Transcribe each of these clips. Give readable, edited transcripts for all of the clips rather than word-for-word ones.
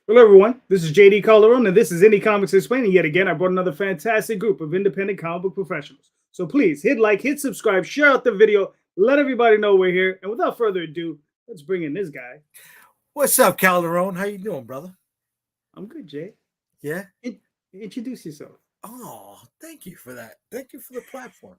Hello, everyone. This is JD Calderon, and this is Indy Comics Explained. And yet again, I brought another fantastic group of independent comic book professionals. So please hit like, hit subscribe, share out the video, let everybody know we're here. And without further ado, let's bring in this guy. What's up, Calderon? How you doing, brother? I'm good, Jay. Yeah? Introduce yourself. Oh, thank you for that. Thank you for the platform.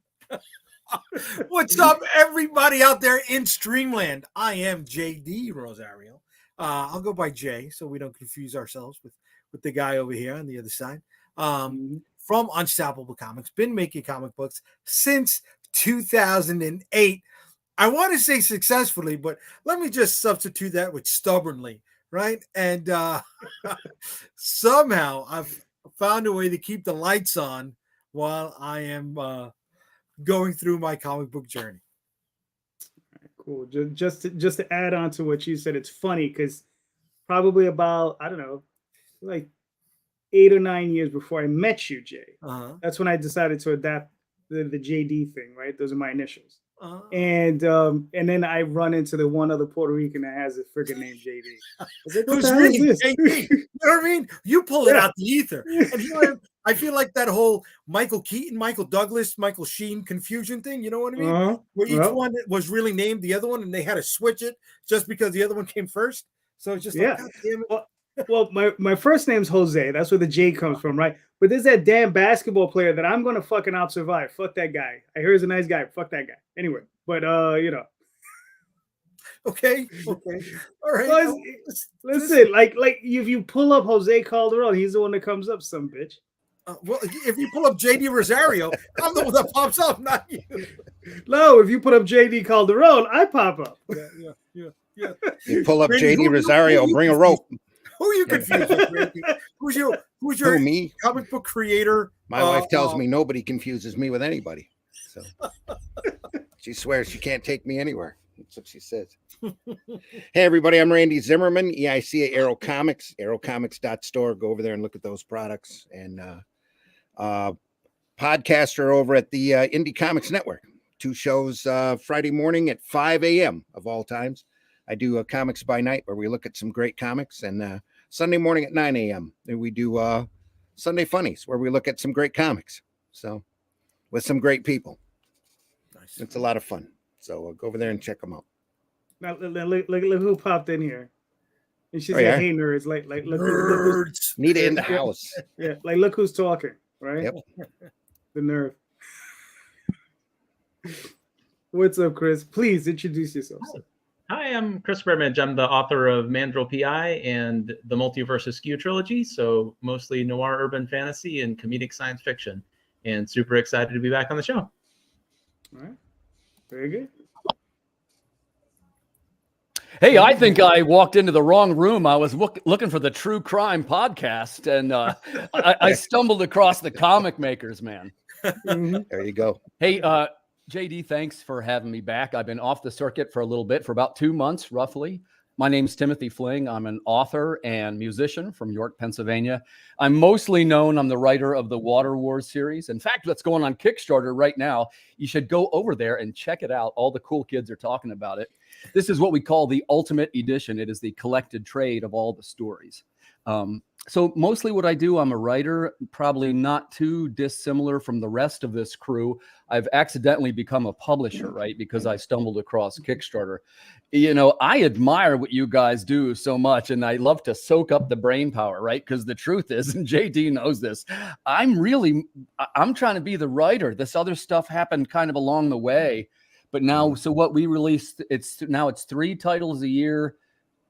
What's up, everybody out there in Streamland? I am JD Rosario. I'll go by Jay so we don't confuse ourselves with the guy over here on the other side. From Unstoppable Comics, been making comic books since 2008. I want to say successfully, but let me just substitute that with stubbornly, right? And somehow I've found a way to keep the lights on while I am going through my comic book journey. Cool. Just to add on to what you said, it's funny because probably about, I don't know, like 8 or 9 years before I met you, Jay, that's when I decided to adapt the JD thing, right? Those are my initials. And then I run into the one other Puerto Rican that has a freaking name JD. Like, who's really JD? You know what I mean? You pull it out the ether. And here I feel like that whole Michael Keaton, Michael Douglas, Michael Sheen confusion thing. You know what I mean? Where each one was really named the other one, and they had to switch it just because the other one came first. So it's just like, God damn it. Well, my first name's Jose. That's where the J comes from, right? But there's that damn basketball player that I'm gonna fucking out survive. Fuck that guy. I hear he's a nice guy. Fuck that guy. Anyway, but you know. Okay. All right. Well, listen, like if you pull up Jose Calderon, he's the one that comes up, some bitch. Well, if you pull up JD Rosario, I'm the one that pops up, not you. No, if you put up JD Calderon, I pop up. Yeah. You pull up JD Rosario, bring a rope. Who are you confused with? Who's your me? comic book creator? My wife tells me nobody confuses me with anybody. So she swears she can't take me anywhere. That's what she says. Hey, everybody, I'm Randy Zimmerman, EIC at Aero Comics, aerocomics.store. Go over there and look at those products. And podcaster over at the Indy Comics Network. 2 shows Friday morning at 5 a.m. of all times. I do Comics by Night, where we look at some great comics, and Sunday morning at 9 a.m. we do Sunday Funnies, where we look at some great comics. So with some great people. Nice. It's a lot of fun. So go over there and check them out. Now look who popped in here. And she said, "Hey nerds, like look nerds. Nita in the house." Yeah, like look who's talking, right? Yep. The nerve. What's up, Chris? Please introduce yourself. Hi, I'm Chris Brimmage. I'm the author of Mandrill PI and the Multiverse Askew trilogy, so mostly noir urban fantasy and comedic science fiction, and super excited to be back on the show. All right. Very good. Hey, I think I walked into the wrong room. I was looking for the True Crime podcast, and I stumbled across the Comic Makers, man. There you go. Hey, JD, thanks for having me back. I've been off the circuit for a little bit, for about 2 months, roughly. My name's Timothy Fling. I'm an author and musician from York, Pennsylvania. I'm mostly known, I'm the writer of the Water Wars series. In fact, that's going on Kickstarter right now. You should go over there and check it out. All the cool kids are talking about it. This is what we call the Ultimate Edition. It is the collected trade of all the stories. So mostly what I do, I'm a writer, probably not too dissimilar from the rest of this crew. I've accidentally become a publisher, right? Because I stumbled across Kickstarter. You know, I admire what you guys do so much, and I love to soak up the brain power, right? Because the truth is, and JD knows this, I'm trying to be the writer. This other stuff happened kind of along the way. But now, so what we released, it's 3 titles a year,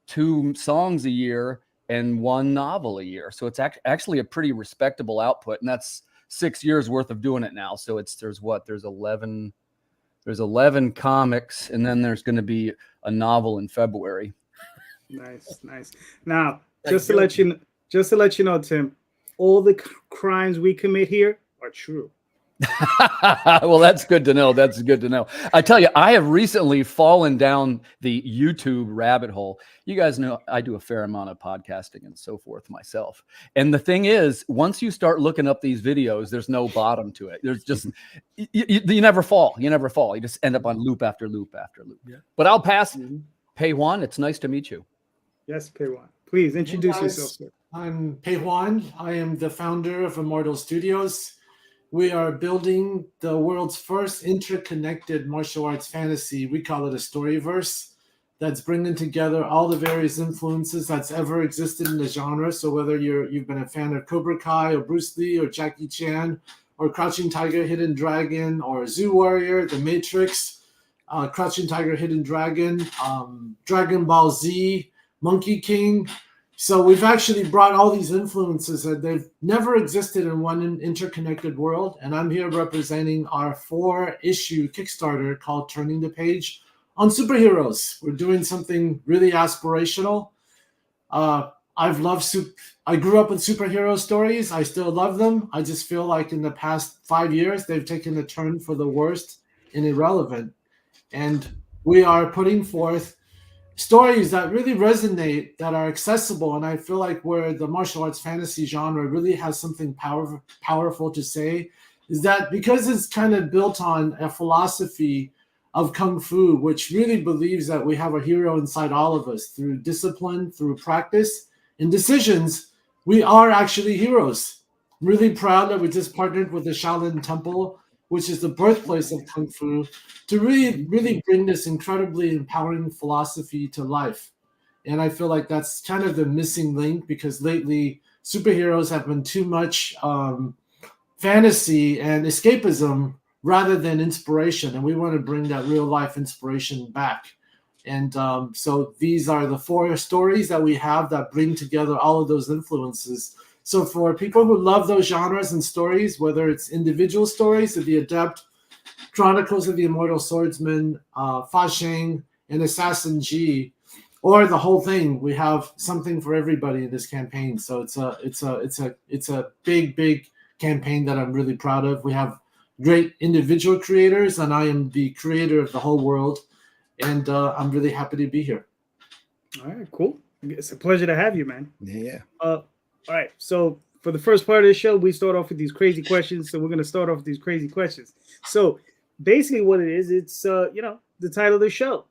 2 songs a year, and 1 novel a year. So it's actually a pretty respectable output, and that's 6 years worth of doing it now. So there's 11 comics, and then there's going to be a novel in February. Nice. Now, just to let you know, Tim, all the crimes we commit here are true. Well, that's good to know. That's good to know. I tell you, I have recently fallen down the YouTube rabbit hole. You guys know I do a fair amount of podcasting and so forth myself. And the thing is, once you start looking up these videos, there's no bottom to it. There's just, you never fall. You never fall. You just end up on loop after loop after loop. Yeah. But I'll pass. Payhuan, it's nice to meet you. Yes, Payhuan. Please introduce Hey guys, yourself, sir. I'm Payhuan. I am the founder of Immortal Studios. We are building the world's first interconnected martial arts fantasy. We call it a storyverse that's bringing together all the various influences that's ever existed in the genre. So whether you've been a fan of Cobra Kai or Bruce Lee or Jackie Chan or Crouching Tiger, Hidden Dragon or Zoo Warrior, The Matrix, Crouching Tiger, Hidden Dragon, Dragon Ball Z, Monkey King. So we've actually brought all these influences that they've never existed in one interconnected world. And I'm here representing our 4-issue Kickstarter called Turning the Page on superheroes. We're doing something really aspirational. I grew up with superhero stories. I still love them. I just feel like in the past 5 years, they've taken a turn for the worst and irrelevant. And we are putting forth stories that really resonate, that are accessible. And I feel like where the martial arts fantasy genre really has something powerful to say is that because it's kind of built on a philosophy of Kung Fu, which really believes that we have a hero inside all of us through discipline, through practice, and decisions, we are actually heroes. I'm really proud that we just partnered with the Shaolin Temple, which is the birthplace of Kung Fu, to really bring this incredibly empowering philosophy to life. And I feel like that's kind of the missing link, because lately superheroes have been too much fantasy and escapism rather than inspiration. And we want to bring that real life inspiration back. And so these are the 4 stories that we have that bring together all of those influences. So for people who love those genres and stories, whether it's individual stories of the Adept, Chronicles of the Immortal Swordsman, Fa Sheng, and Assassin G, or the whole thing, we have something for everybody in this campaign. So it's a big campaign that I'm really proud of. We have great individual creators, and I am the creator of the whole world. And I'm really happy to be here. All right, cool. It's a pleasure to have you, man. Yeah. All right. So for the first part of the show, we start off with these crazy questions. So we're going to start off with these crazy questions. So basically what it is, it's, the title of the show.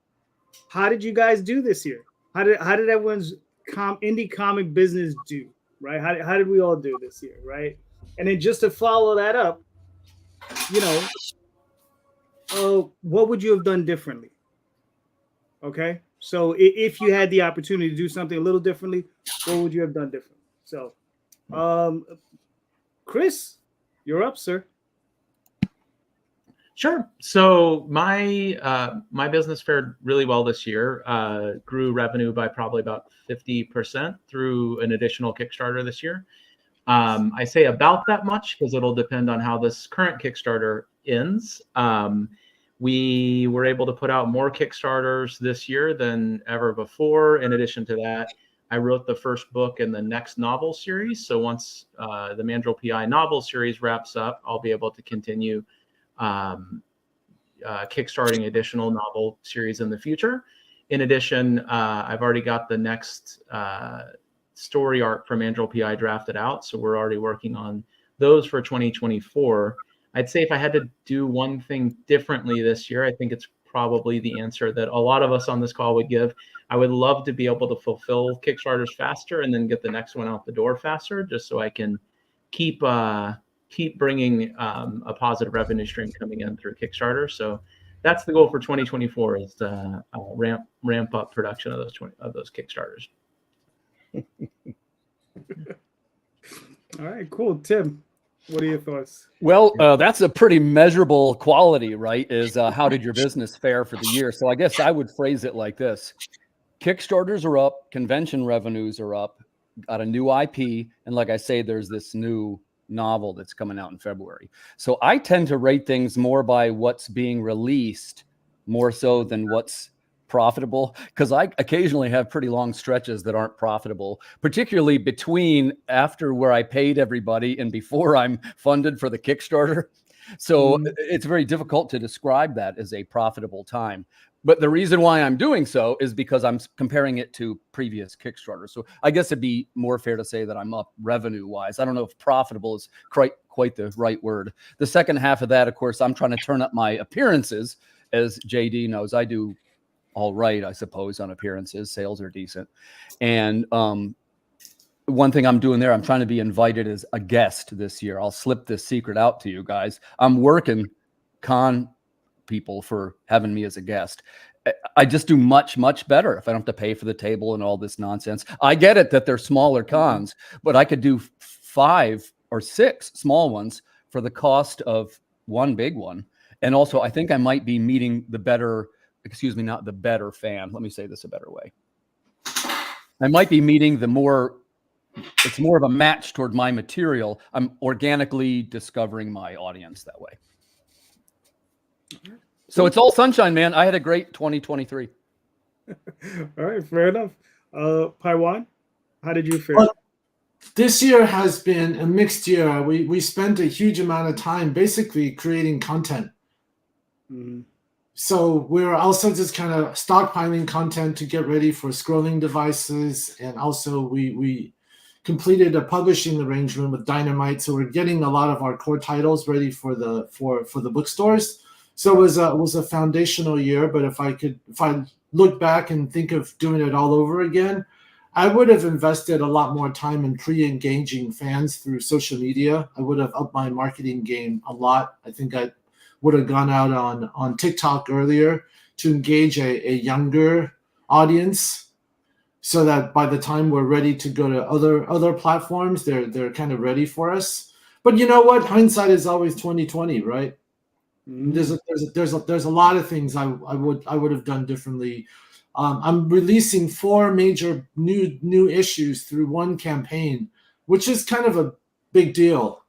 How did you guys do this year? How did everyone's indie comic business do, right? How did we all do this year, right? And then just to follow that up, what would you have done differently? Okay. So if you had the opportunity to do something a little differently, what would you have done differently? So, Chris, you're up, sir. Sure. So my business fared really well this year. Grew revenue by probably about 50% through an additional Kickstarter this year. I say about that much because it'll depend on how this current Kickstarter ends. We were able to put out more Kickstarters this year than ever before. In addition to that, I wrote the first book in the next novel series. So once the Mandrill PI novel series wraps up, I'll be able to continue kickstarting additional novel series in the future. In addition, I've already got the next story arc for Mandrill PI drafted out. So we're already working on those for 2024. I'd say if I had to do one thing differently this year, I think it's probably the answer that a lot of us on this call would give. I would love to be able to fulfill Kickstarters faster and then get the next one out the door faster, just so I can keep bringing a positive revenue stream coming in through Kickstarter. So that's the goal for 2024, is to ramp up production of those Kickstarters. All right, cool. Tim, what are your thoughts? Well, that's a pretty measurable quality, right? Is how did your business fare for the year? So I guess I would phrase it like this. Kickstarters are up, convention revenues are up, got a new IP, and like I say, there's this new novel that's coming out in February. So I tend to rate things more by what's being released more so than what's profitable, because I occasionally have pretty long stretches that aren't profitable, particularly between after where I paid everybody and before I'm funded for the Kickstarter. So it's very difficult to describe that as a profitable time. But the reason why I'm doing so is because I'm comparing it to previous Kickstarters. So I guess it'd be more fair to say that I'm up revenue-wise. I don't know if profitable is quite the right word. The second half of that, of course, I'm trying to turn up my appearances. As JD knows, I do all right, I suppose, on appearances. Sales are decent. And one thing I'm doing there, I'm trying to be invited as a guest this year. I'll slip this secret out to you guys. I'm working con people for having me as a guest. I just do much, much better if I don't have to pay for the table and all this nonsense. I get it that they're smaller cons, but I could do 5 or 6 small ones for the cost of one big one. And also, I think I might be meeting the better, excuse me, not the better fan. Let me say this a better way. I might be meeting the more, it's more of a match toward my material. I'm organically discovering my audience that way. So it's all sunshine, man. I had a great 2023. All right, fair enough. Payhuan, how did you fare? Well, this year has been a mixed year. We spent a huge amount of time basically creating content. Mm-hmm. So we're also just kind of stockpiling content to get ready for scrolling devices, and also we completed a publishing arrangement with Dynamite, so we're getting a lot of our core titles ready for the bookstores. So it was a foundational year. But if I look back and think of doing it all over again, I would have invested a lot more time in pre-engaging fans through social media. I would have upped my marketing game a lot. I think I would have gone out on TikTok earlier to engage a younger audience, so that by the time we're ready to go to other platforms, they're kind of ready for us. But you know what? Hindsight is always 2020, right? There's a lot of things I would have done differently. I'm releasing 4 major new issues through one campaign, which is kind of a big deal.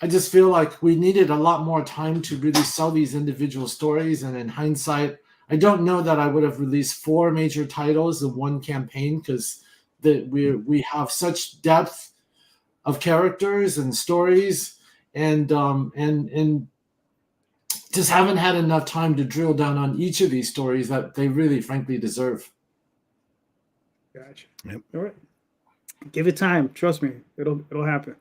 I just feel like we needed a lot more time to really sell these individual stories, and in hindsight, I don't know that I would have released 4 major titles in one campaign, because we have such depth of characters and stories, and just haven't had enough time to drill down on each of these stories that they really, frankly, deserve. Gotcha. Yep. All right. Give it time. Trust me, it'll happen.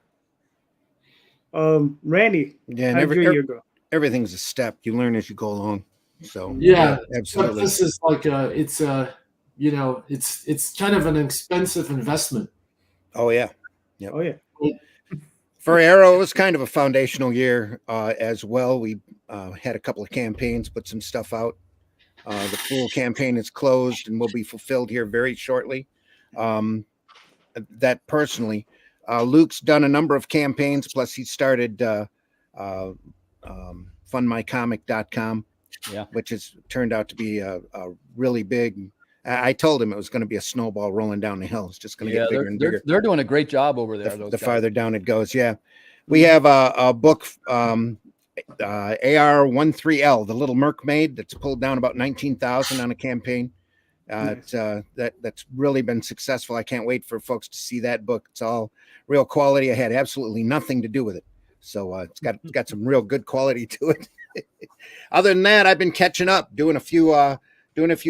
Randy, Yeah, how did your year go? Everything's a step. You learn as you go along. So yeah, absolutely. This is like it's kind of an expensive investment. Oh yeah. Yep. Oh yeah. For Arrow, it was kind of a foundational year as well. We had a couple of campaigns, put some stuff out. The Fool campaign is closed and will be fulfilled here very shortly. That personally, Luke's done a number of campaigns, plus he started fundmycomic.com, which has turned out to be a really big. I told him it was going to be a snowball rolling down the hill. It's just going to get bigger and bigger. They're doing a great job over there. The farther down it goes, yeah. We have a book, AR13L, the Little Mermaid, that's pulled down about 19,000 on a campaign. Nice. That's really been successful. I can't wait for folks to see that book. It's all real quality. I had absolutely nothing to do with it, so it's got some real good quality to it. Other than that, I've been catching up, doing a few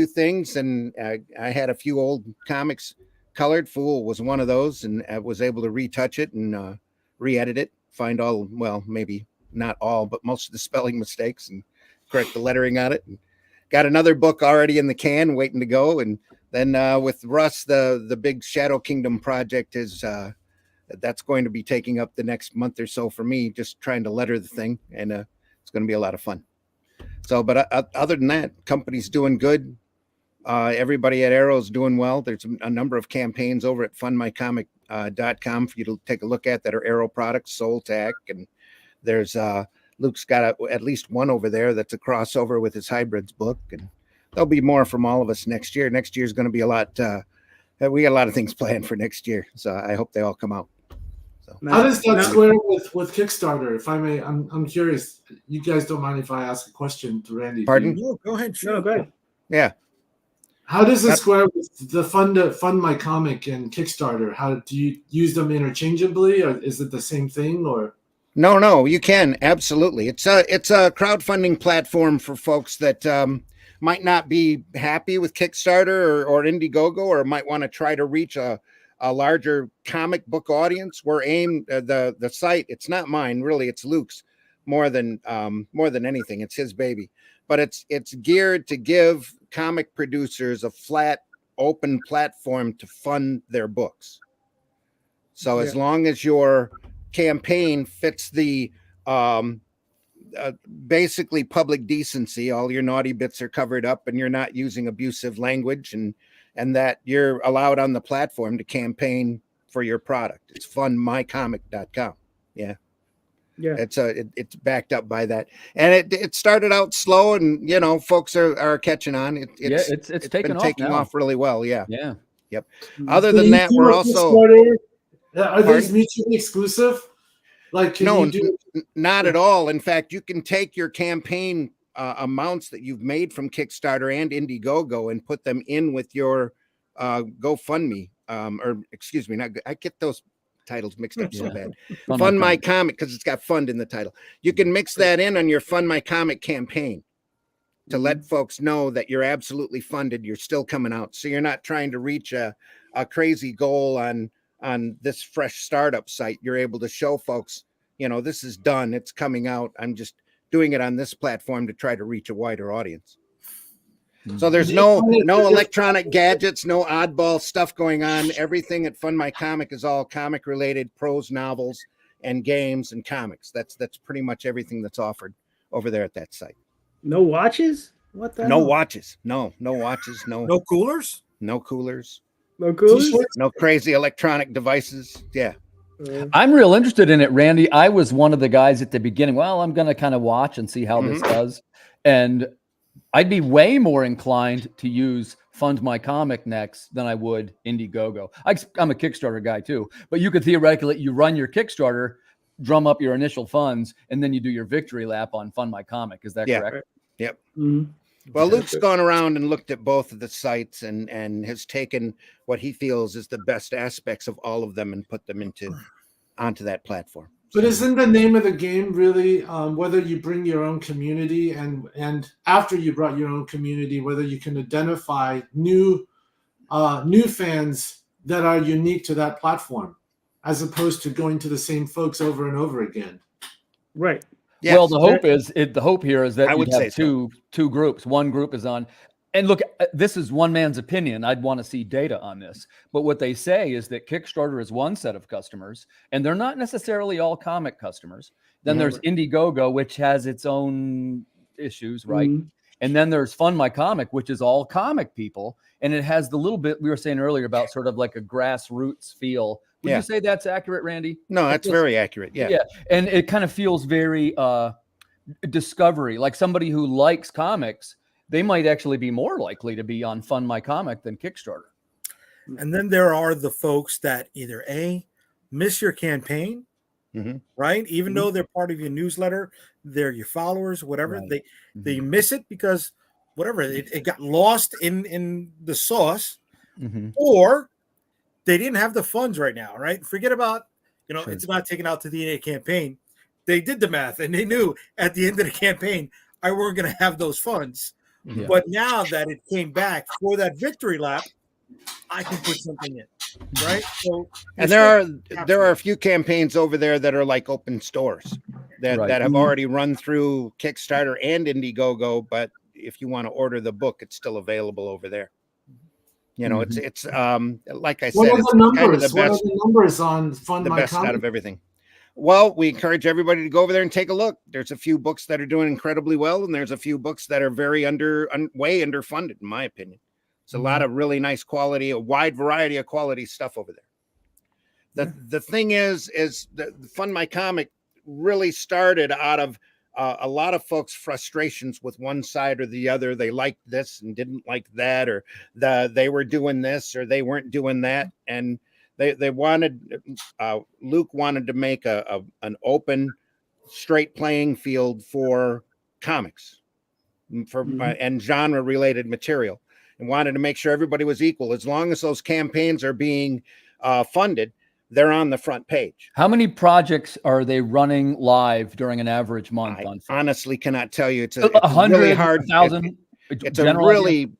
things, and I had a few old comics colored. Fool was one of those, and I was able to retouch it and re-edit it, find all, well, maybe not all, but most of the spelling mistakes, and correct the lettering on it. And got another book already in the can, waiting to go. And then with Russ, the big Shadow Kingdom project is that's going to be taking up the next month or so for me, just trying to letter the thing, and it's going to be a lot of fun. So, but other than that, company's doing good. Everybody at Arrow is doing well. There's a number of campaigns over at fundmycomic.com for you to take a look at that are Arrow products, Soul Tech, and there's Luke's got at least one over there that's a crossover with his Hybrids book, and there'll be more from all of us next year. Next year is going to be a lot. We got a lot of things planned for next year, so I hope they all come out. So. How does that square with Kickstarter? If I may, I'm curious. You guys don't mind if I ask a question to Randy? Pardon? No, go ahead. Sure. No, go ahead. Yeah. How does it square with the Fund My Comic and Kickstarter? How do you use them interchangeably, or is it the same thing? Or no, you can absolutely. It's a crowdfunding platform for folks that might not be happy with Kickstarter or Indiegogo, or might want to try to reach a larger comic book audience. We're aimed the site. It's not mine, really. It's Luke's more than anything. It's his baby, but it's geared to give comic producers a flat, open platform to fund their books. So as long as your campaign fits the basically public decency, all your naughty bits are covered up, and you're not using abusive language, and that you're allowed on the platform to campaign for your product. It's fundmycomic.com. Yeah. It's backed up by that, and it started out slow, and folks are catching on. It's taken been off really well. Yeah. Yep. Other So than that, we're also are these mutually exclusive? Like, not at all. In fact, you can take your campaign amounts that you've made from Kickstarter and Indiegogo and put them in with your GoFundMe, or excuse me, I get those titles mixed up so bad. Fund My Comic, because it's got fund in the title. You can mix that in on your Fund My Comic campaign to let folks know that you're absolutely funded. You're still coming out, so you're not trying to reach a crazy goal on this fresh startup site. You're able to show folks, this is done, it's coming out. I'm just doing it on this platform to try to reach a wider audience. So there's no electronic gadgets, no oddball stuff going on. Everything at Fund My Comic is all comic related, prose novels and games and comics. That's pretty much everything that's offered over there at that site. No watches? What the No hell? watches. No watches. No coolers. No coolers. No coolers. No crazy electronic devices. Yeah. I'm real interested in it, Randy. I was one of the guys at the beginning. Well, I'm going to kind of watch and see how this does. And I'd be way more inclined to use Fund My Comic next than I would Indiegogo. I'm a Kickstarter guy too, but you could theoretically, you run your Kickstarter, drum up your initial funds, and then you do your victory lap on Fund My Comic. Is that correct? Yep. Well, Luke's gone around and looked at both of the sites and has taken what he feels is the best aspects of all of them and put them onto that platform. But isn't the name of the game really whether you bring your own community and after you brought your own community, whether you can identify new fans that are unique to that platform, as opposed to going to the same folks over and over again? Right. Yes. Well, the hope here is that I you would have say two groups. One group is on, and look, this is one man's opinion. I'd want to see data on this. But what they say is that Kickstarter is one set of customers, and they're not necessarily all comic customers. Then there's Indiegogo, which has its own issues, right? And then there's Fund My Comic, which is all comic people, and it has the little bit we were saying earlier about sort of like a grassroots feel. Would you say that's accurate, Randy? No, that's very accurate. Yeah. And it kind of feels very discovery, like somebody who likes comics, they might actually be more likely to be on Fund My Comic than Kickstarter. And then there are the folks that either miss your campaign, right? Even though they're part of your newsletter, they're your followers, whatever. Right. They miss it because whatever, it got lost in the sauce, or they didn't have the funds right now, right? Forget about, it's about taking out to the campaign. They did the math and they knew at the end of the campaign, I weren't going to have those funds. Yeah. But now that it came back for that victory lap, I can put something in, right? So, and there are a few campaigns over there that are like open stores that have already run through Kickstarter and Indiegogo. But if you want to order the book, it's still available over there. It's like I said, what are the numbers? Kind of the best, what are the numbers on Fund My best Comic? Out of everything. Well, we encourage everybody to go over there and take a look. There's a few books that are doing incredibly well, and there's a few books that are very way underfunded, in my opinion. It's a lot of really nice quality, a wide variety of quality stuff over there. The thing is the Fund My Comic really started out of a lot of folks' frustrations with one side or the other. They liked this and didn't like that, or they were doing this or they weren't doing that, and they wanted Luke wanted to make an open, straight playing field for comics, and genre related material, and wanted to make sure everybody was equal. As long as those campaigns are being funded, they're on the front page. How many projects are they running live during an average month? I honestly cannot tell you. It's 100, really hard. 1,000. It's a really.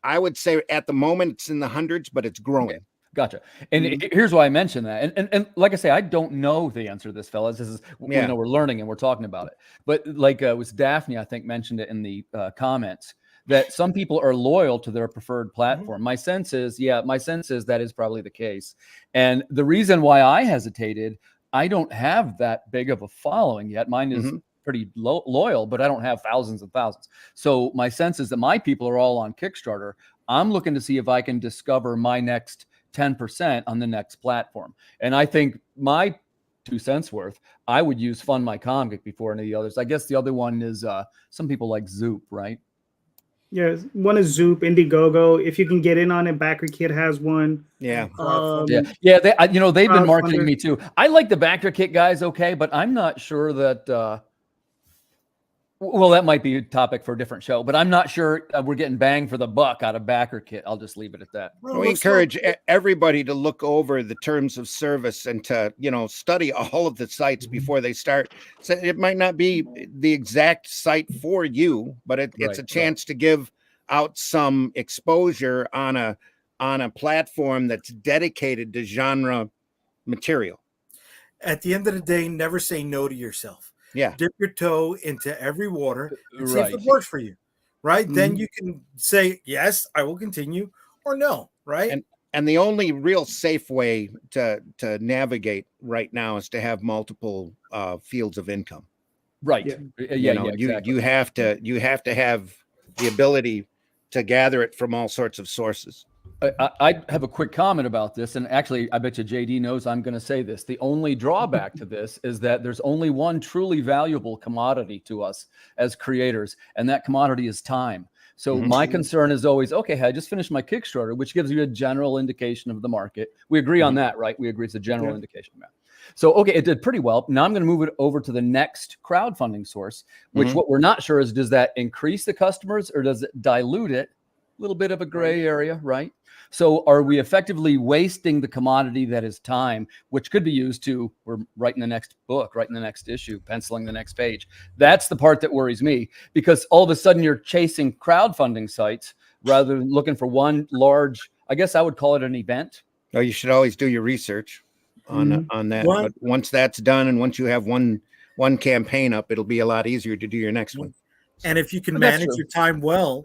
I would say at the moment it's in the hundreds, but it's growing. Okay. Gotcha. And here's why I mentioned that. And like I say, I don't know the answer to this, fellas. This is, we're learning and we're talking about it. But like it was Daphne, I think, mentioned it in the comments that some people are loyal to their preferred platform. My sense is that is probably the case. And the reason why I hesitated, I don't have that big of a following yet. Mine is pretty loyal, but I don't have thousands and thousands. So my sense is that my people are all on Kickstarter. I'm looking to see if I can discover my next 10% on the next platform. And I think my 2 cents worth, I would use Fund My Comic before any of the others. I guess the other one is some people like Zoop, right? Yeah, one is Zoop, Indiegogo. If you can get in on it, Backer Kid has one. Yeah. Yeah. They've been marketing me too. I like the Backer Kit guys, okay, but I'm not sure that. Well, that might be a topic for a different show, but I'm not sure we're getting bang for the buck out of Backer Kit. I'll just leave it at that. We encourage everybody to look over the terms of service and to, study all of the sites before they start. So it might not be the exact site for you, but it's a chance to give out some exposure on a platform that's dedicated to genre material. At the end of the day, never say no to yourself. Yeah. Dip your toe into every water and see if it works for you. Right. Then you can say, yes, I will continue, or no. Right. And the only real safe way to navigate right now is to have multiple fields of income. Right. Exactly. You have to have the ability to gather it from all sorts of sources. I have a quick comment about this, and actually, I bet you JD knows I'm going to say this. The only drawback to this is that there's only one truly valuable commodity to us as creators, and that commodity is time. So my concern is always, okay, I just finished my Kickstarter, which gives you a general indication of the market. We agree on that, right? We agree it's a general indication of that. So, okay, it did pretty well. Now I'm going to move it over to the next crowdfunding source, which what we're not sure is, does that increase the customers or does it dilute it? A little bit of a gray area, right? So are we effectively wasting the commodity that is time, which could be used to, we're writing the next book, writing the next issue, penciling the next page. That's the part that worries me, because all of a sudden you're chasing crowdfunding sites rather than looking for one large, I guess I would call it an event. Oh, you should always do your research on that. But once that's done, and once you have one campaign up, it'll be a lot easier to do your next one. And if you can manage your time well,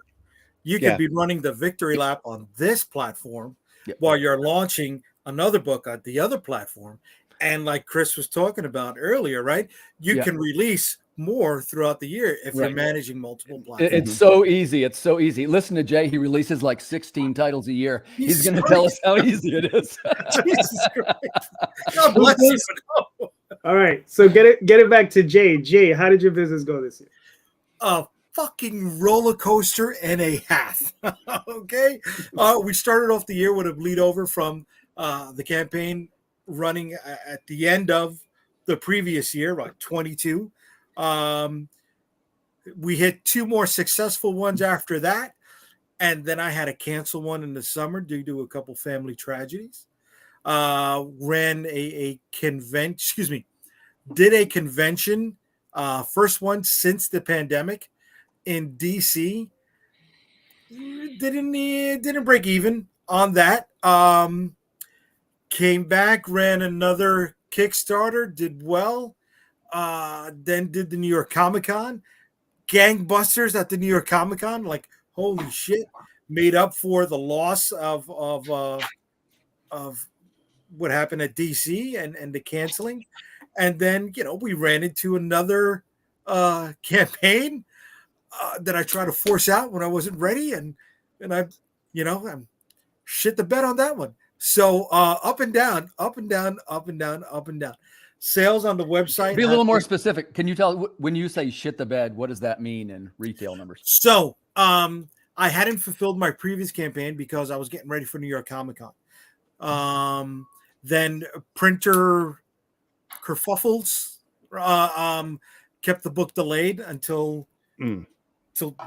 you could be running the victory lap on this platform while you're launching another book on the other platform. And like Chris was talking about earlier, right? You can release more throughout the year if you're managing multiple platforms. It's so easy. It's so easy. Listen to Jay. He releases like 16 titles a year. He's going to tell us how easy it is. Jesus Christ. God bless you. All right. So get it back to Jay. Jay, how did your business go this year? Fucking roller coaster and a half. Okay. We started off the year with a bleed over from the campaign running at the end of the previous year, like 22. We hit 2 more successful ones after that. And then I had to cancel one in the summer due to a couple family tragedies. Ran a convention, did a convention, first one since the pandemic, in DC. Didn't break even on that. Came back, ran another Kickstarter, did well. Then did the New York Comic Con, gangbusters at the New York Comic Con. Like, holy shit, made up for the loss of what happened at DC and the canceling. And then we ran into another campaign that I tried to force out when I wasn't ready, and I shit the bed on that one. So up and down. Sales on the website. Be a little more specific. Can you tell, when you say shit the bed, what does that mean in retail numbers? So I hadn't fulfilled my previous campaign because I was getting ready for New York Comic Con. Then printer kerfuffles kept the book delayed until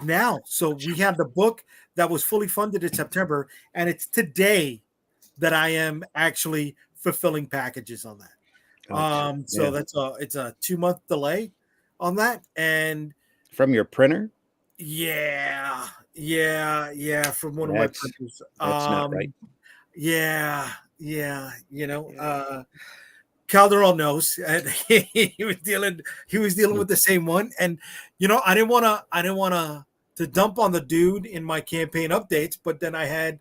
now. So we have the book that was fully funded in September, and it's today that I am actually fulfilling packages on that. So it's a 2-month delay on that. And from your printer? Yeah. From one of my printers. That's not right. Yeah. Calderon knows, and he was dealing with the same one. And I didn't want to dump on the dude in my campaign updates, but then I had,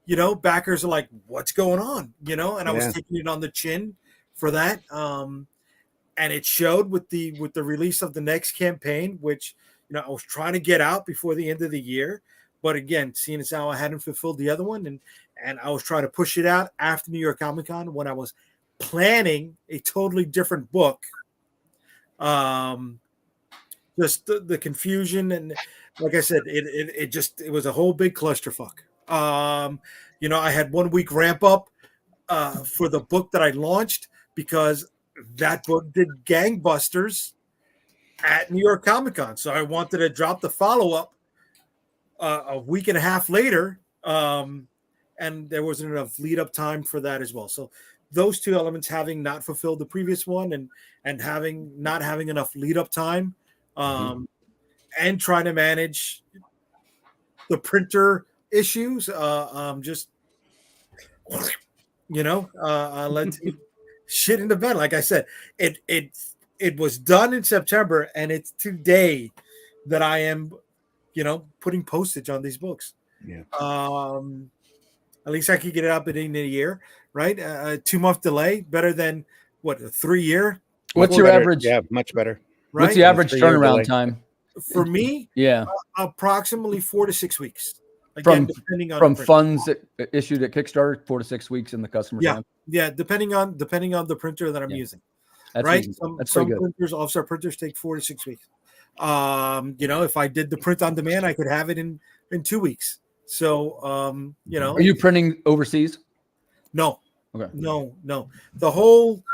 you know, backers are like, what's going on? You know, and I was taking it on the chin for that. And it showed with the release of the next campaign, which, you know, I was trying to get out before the end of the year. But again, seeing as how I hadn't fulfilled the other one, and I was trying to push it out after New York Comic Con when I was planning a totally different book. Just the confusion, and like I said, it was a whole big clusterfuck. You know, I had 1 week ramp up for the book that I launched because that book did gangbusters at New York Comic Con. So I wanted to drop the follow-up a week and a half later. And there wasn't enough lead up time for that as well. So those two elements, having not fulfilled the previous one and not having enough lead up time, and trying to manage the printer issues, just, you know, led to shit in the bed. Like I said, it was done in September, and it's today that I am, you know, putting postage on these books. Yeah. At least I could get it up in a year, right? A 2-month delay, better than what, a 3-year? What's your average? Yeah, much better. Right? What's the average turnaround time? For me, approximately 4 to 6 weeks. Again, depending on from funds issued at Kickstarter, 4 to 6 weeks in the customer time. Yeah, depending on the printer that I'm using. That's right? Reasonable. Some printers, offset printers, take 4 to 6 weeks. You know, if I did the print on demand, I could have it in 2 weeks. So, you know, are you printing overseas? No. Okay. No. The whole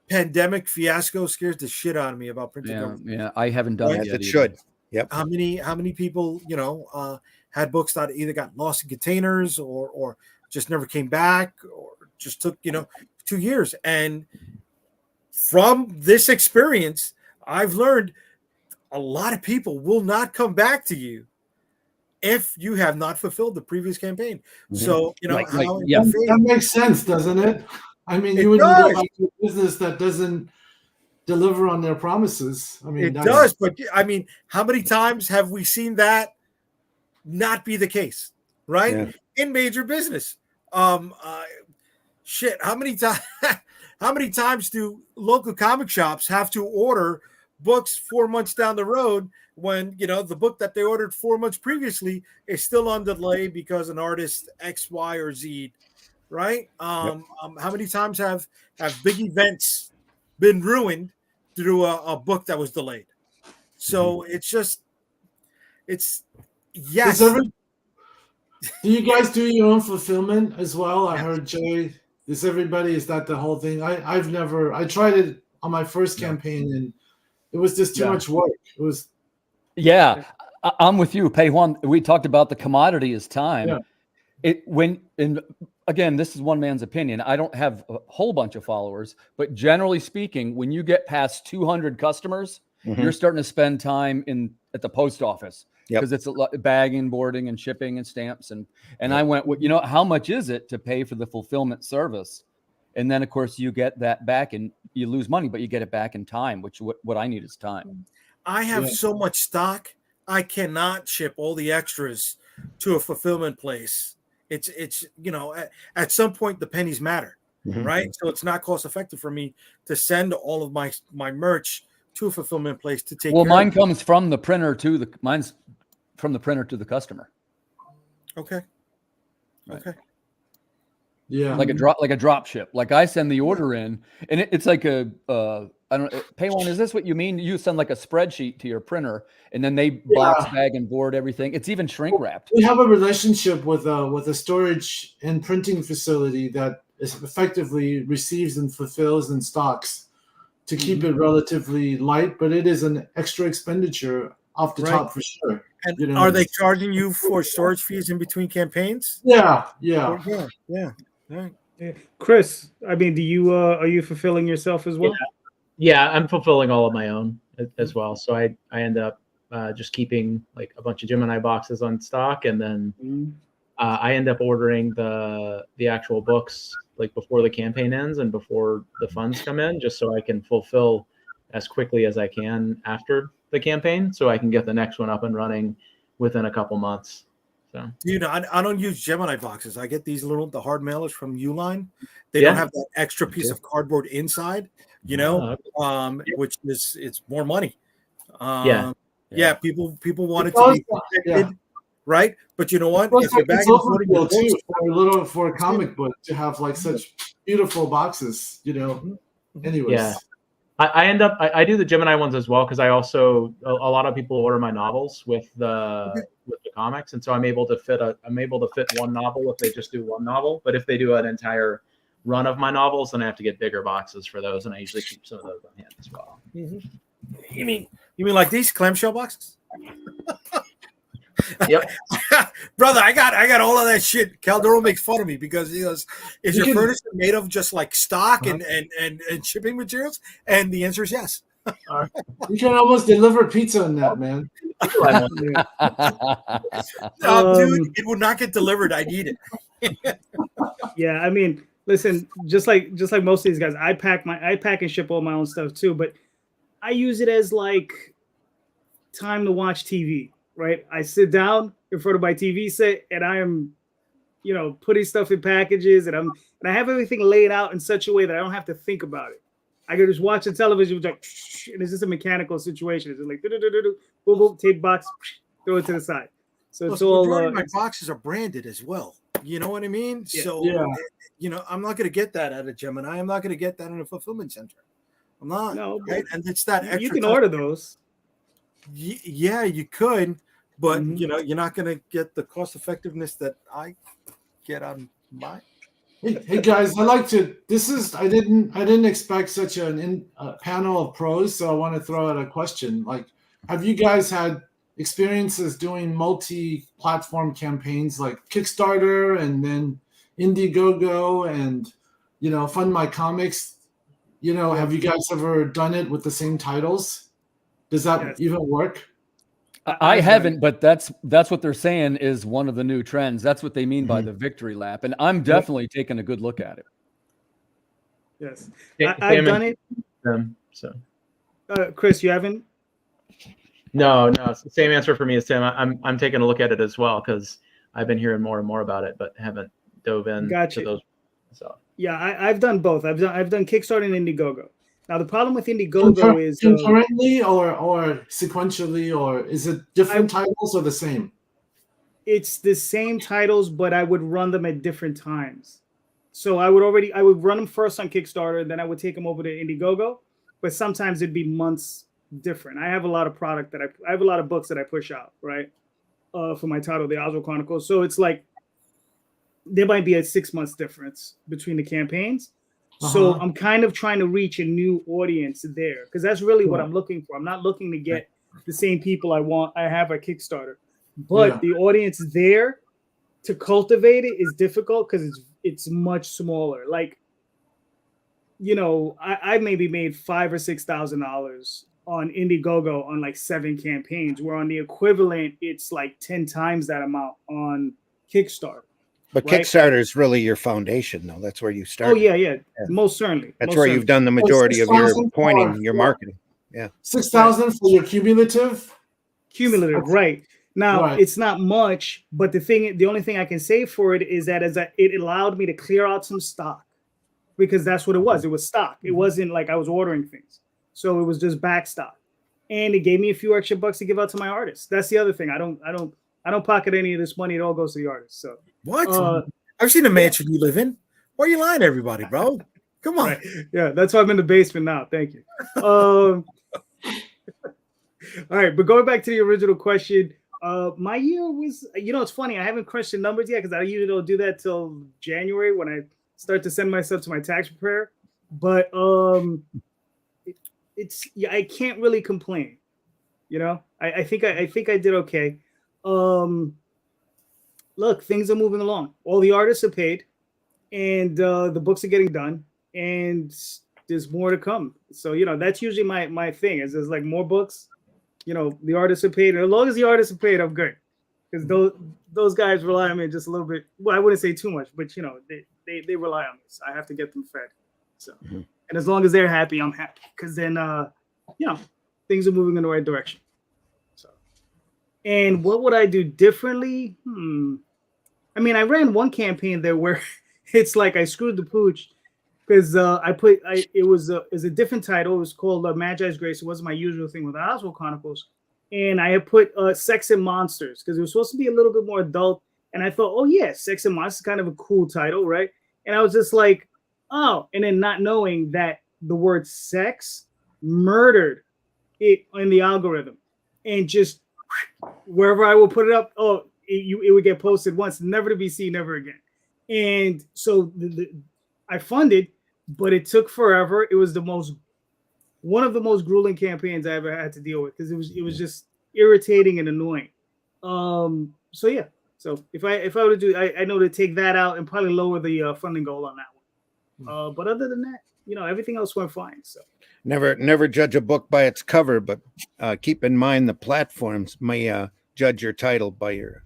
pandemic fiasco scares the shit out of me about printing. Yeah, I haven't done it yet. It should. Yep. How many people, you know, had books that either got lost in containers or just never came back, or just took, you know, 2 years. And from this experience, I've learned a lot of people will not come back to you if you have not fulfilled the previous campaign. So, you know, that makes sense, doesn't it? I mean, you wouldn't go back to a business that doesn't deliver on their promises. I mean, it does, but I mean, how many times have we seen that not be the case, right? In major business. Shit, how many times do local comic shops have to order books 4 months down the road when, you know, the book that they ordered 4 months previously is still on delay because an artist X, Y, or Z, right? How many times have big events been ruined through a book that was delayed? So it's yes. Do you guys do your own fulfillment as well? I heard Jay. Is that the whole thing? I tried it on my first campaign, and it was just too much work. It was. Yeah, I'm with you, Payhuan. We talked about the commodity is time. Yeah. Again, this is one man's opinion. I don't have a whole bunch of followers, but generally speaking, when you get past 200 customers, you're starting to spend time at the post office because it's a lot bagging, boarding, and shipping and stamps. And I went, well, you know, how much is it to pay for the fulfillment service? And then, of course, you get that back, and you lose money, but you get it back in time, which what I need is time. I have so much stock, I cannot ship all the extras to a fulfillment place. It's you know, at some point the pennies matter, right? So it's not cost effective for me to send all of my merch to a fulfillment place to take. Well, mine comes from the printer mine's from the printer to the customer. Okay. Right. Okay. Yeah, like a drop ship. Like I send the order in, and it's like I don't know, Payhuan, is this what you mean? You send like a spreadsheet to your printer, and then they box, bag, and board everything. It's even shrink wrapped. We have a relationship with a storage and printing facility that is effectively receives and fulfills and stocks to keep it relatively light, but it is an extra expenditure off the top for sure. And you know, are they charging you for storage fees in between campaigns? Yeah. Right. Chris, I mean, are you fulfilling yourself as well? Yeah, I'm fulfilling all of my own as well. So I end up just keeping like a bunch of Gemini boxes on stock, and then I end up ordering the actual books like before the campaign ends and before the funds come in, just so I can fulfill as quickly as I can after the campaign, so I can get the next one up and running within a couple months. So You know, I don't use Gemini boxes. I get these the hard mailers from Uline. They Yeah. don't have that extra piece of cardboard inside, you know, which is it's more money. Yeah. People want it It's to be also- protected, right? But you know what? It's If you're bagging overkill too for a comic book to have like such beautiful boxes, you know. Anyways. Yeah. I do the Gemini ones as well because I also a lot of people order my novels with the comics, and so I'm able to fit one novel if they just do one novel. But if they do an entire run of my novels, then I have to get bigger boxes for those, and I usually keep some of those on hand as well. You mean like these clamshell boxes? Yep. Brother, I got all of that shit. Calderon makes fun of me because he goes, "Is your furniture made of just like stock and shipping materials?" And the answer is yes. You can almost deliver pizza in that, man. Dude, it would not get delivered. I need it. Yeah, I mean, listen, just like most of these guys, I pack and ship all my own stuff too, but I use it as like time to watch TV. Right, I sit down in front of my TV set and I am, putting stuff in packages, and I have everything laid out in such a way that I don't have to think about it. I can just watch the television, and it's just a mechanical situation. It's just like boom, boom, tape box, throw it to the side. So it's all. My boxes are branded as well. You know what I mean? Yeah. So I'm not going to get that at a Gemini. I'm not going to get that in a fulfillment center. I'm not. No, right? And it's that extra. You can order those. Yeah, you could, but you're not going to get the cost effectiveness that I get on mine. Hey guys, I didn't expect such a panel of pros, so I want to throw out a question. Like, have you guys had experiences doing multi-platform campaigns like Kickstarter and then Indiegogo and Fund My Comics? Have you guys ever done it with the same titles? Does that even work? I haven't, but that's what they're saying is one of the new trends. That's what they mean by the victory lap, and I'm definitely taking a good look at it. Yes, I've done it. So, Chris, you haven't? No, it's the same answer for me as Tim. I'm taking a look at it as well because I've been hearing more and more about it, but haven't dove in to those. So yeah, I've done both. I've done Kickstarter and Indiegogo. Now the problem with Indiegogo is concurrently or sequentially, or is it different titles or the same? It's the same titles, but I would run them at different times. So I would run them first on Kickstarter, then I would take them over to Indiegogo. But sometimes it'd be months different. I have a lot of product I have a lot of books that I push out, right? For my title, The Oswald Chronicles. So it's like there might be a 6 months difference between the campaigns. So I'm kind of trying to reach a new audience there because that's really what I'm looking for. I'm not looking to get the same people I have at Kickstarter, but the audience there to cultivate it is difficult because it's much smaller. Like, I maybe made $5,000 or $6,000 on Indiegogo on like 7 campaigns, where on the equivalent it's like 10 times that amount on Kickstarter. But Kickstarter is really your foundation, though. That's where you start. Oh, yeah. Most certainly. That's where you've done the majority of your pointing, your marketing. Yeah. 6,000 for your cumulative? Cumulative, right. Now, it's not much, but the only thing I can say for it is that it allowed me to clear out some stock because that's what it was. It was stock. It wasn't like I was ordering things. So it was just back stock. And it gave me a few extra bucks to give out to my artists. That's the other thing. I don't pocket any of this money. It all goes to the artists. So what? I've seen the mansion you live in. Why are you lying to everybody, bro? Come on. Right. Yeah, that's why I'm in the basement now. Thank you. All right, but going back to the original question, my year was, it's funny. I haven't crunched the numbers yet because I usually don't do that till January when I start to send myself to my tax preparer. But I can't really complain. I think I did okay. Look, things are moving along. All the artists are paid, and the books are getting done, and there's more to come. So that's usually my thing. Is there's like more books. The artists are paid, and as long as the artists are paid, I'm good. Because those guys rely on me just a little bit. Well, I wouldn't say too much, but they rely on me. So I have to get them fed. So and as long as they're happy, I'm happy. Because then things are moving in the right direction. So And what would I do differently? I mean, I ran one campaign there where it's like I screwed the pooch because it was a different title. It was called Magi's Grace. It wasn't my usual thing with the Oswald Chronicles, and I had put Sex and Monsters because it was supposed to be a little bit more adult. And I thought, oh yeah, Sex and Monsters is kind of a cool title, right? And I was just like, oh, and then not knowing that the word sex murdered it in the algorithm, and just wherever I would put it up, it would get posted once, never to be seen ever again. And so I funded, but it took forever. It was one of the most grueling campaigns I ever had to deal with because it was just irritating and annoying. So yeah. So if I were to do, I know to take that out and probably lower the funding goal on that one. But other than that, everything else went fine. So never judge a book by its cover, but keep in mind the platforms may judge your title or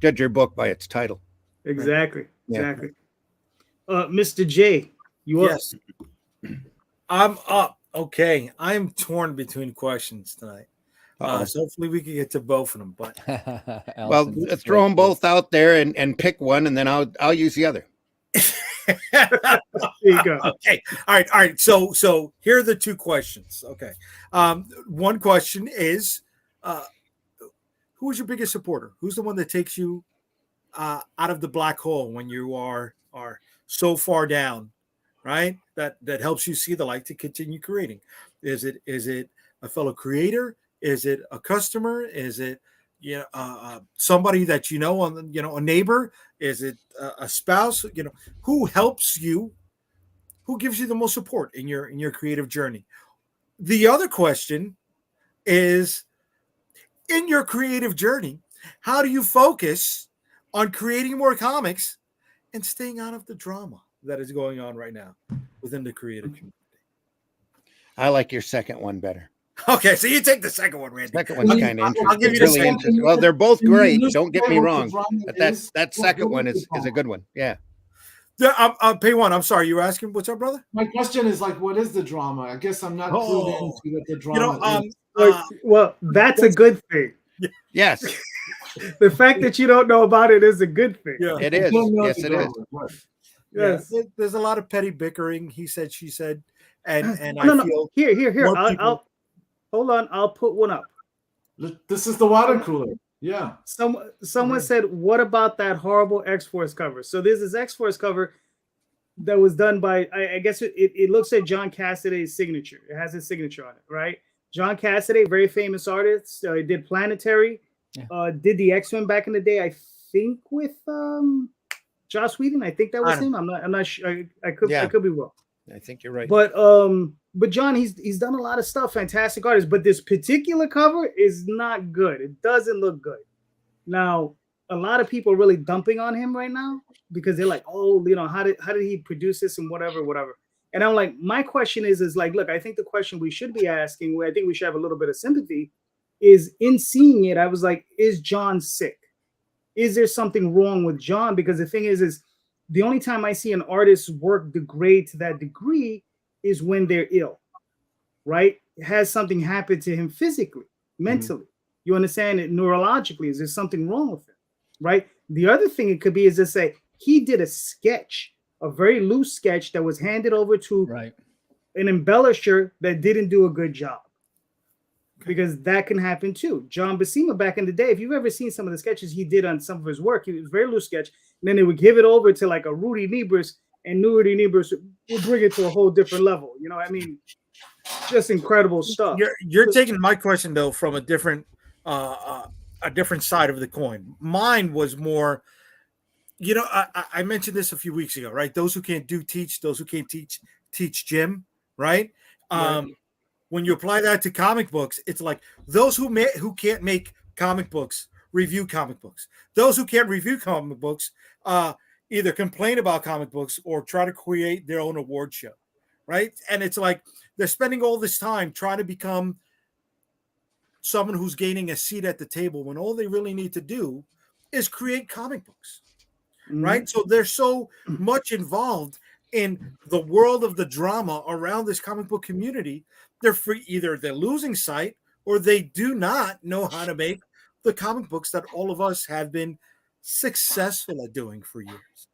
judge your book by its title. Exactly. Yeah. Exactly. Mr. J, you up? Yes. I'm up. Okay. I'm torn between questions tonight. So hopefully we can get to both of them. But well, throw them both out there and pick one, and then I'll use the other. There you go. Okay. All right. So here are the two questions. Okay. One question is, who is your biggest supporter? Who's the one that takes you out of the black hole when you are so far down, right? That helps you see the light to continue creating. Is it a fellow creator? Is it a customer? Is it somebody that a neighbor? Is it a spouse? Who helps you? Who gives you the most support in your creative journey? The other question is, in your creative journey, how do you focus on creating more comics and staying out of the drama that is going on right now within the creative community? I like your second one better. Okay, so you take the second one, Randy. Second one's kind of interesting. I'll give you It's the really second. interesting. Well, they're both great. Don't get me wrong, but that is second one is a good one. Yeah. Payhuan, I'm sorry, you were asking what's up, brother? My question is what is the drama? I guess I'm not clued into what the drama is. Well, that's a good thing. Yes. The fact that you don't know about it is a good thing. Yeah. It is. Yes, it is. Yes. Yeah. There's a lot of petty bickering. He said, she said, and No. feel Here. I'll hold on. I'll put one up. This is the water cooler. Yeah. Someone said, "What about that horrible X-Force cover?" So there's this X-Force cover that was done by I guess it looks at John Cassaday's signature. It has his signature on it, right? John Cassaday, very famous artist. He did Planetary. Did the X-Men back in the day. I think with Joss Whedon. I think that was him. I'm not sure. I could be wrong. I think you're right. But John, he's done a lot of stuff. Fantastic artist. But this particular cover is not good. It doesn't look good. Now, a lot of people are really dumping on him right now because they're like, oh, how did he produce this and whatever. And I'm like, my question is like, look, I think the question we should be asking, where I think we should have a little bit of sympathy, is in seeing it, I was like, is John sick? Is there something wrong with John? Because the thing is the only time I see an artist's work degrade to that degree is when they're ill, right? Has something happened to him physically, mentally? You understand it neurologically? Is there something wrong with him, right? The other thing it could be is to say he did a sketch, a very loose sketch that was handed over to an embellisher that didn't do a good job. Because that can happen too. John Buscema back in the day, if you've ever seen some of the sketches he did on some of his work, it was very loose sketch. And then they would give it over to like a Rudy Nebris, and Rudy Nebris would bring it to a whole different level. Just incredible stuff. You're taking my question though from a different side of the coin. Mine was more, I mentioned this a few weeks ago, right? Those who can't teach, those who can't teach Jim, right? When you apply that to comic books, it's like those who can't make comic books review comic books. Those who can't review comic books either complain about comic books or try to create their own award show, right? And it's like they're spending all this time trying to become someone who's gaining a seat at the table when all they really need to do is create comic books, right? So they're so much involved in the world of the drama around this comic book community. Either they're losing sight or they do not know how to make the comic books that all of us have been successful at doing for years.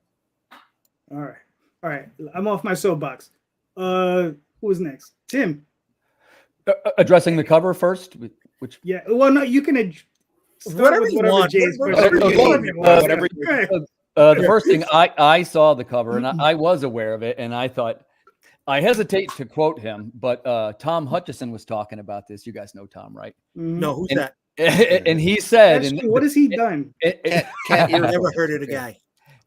All right. I'm off my soapbox. Who's next? Tim. Addressing the cover first, which Yeah. Well, no, you can Whatever you want. Jay's Whatever question. you want. Whatever. the first thing I saw the cover and I was aware of it, and I thought, I hesitate to quote him, but Tom Hutchison was talking about this. You guys know Tom, right? No, who's And- that? And he said, That's true. What has he done? I've never heard of the guy.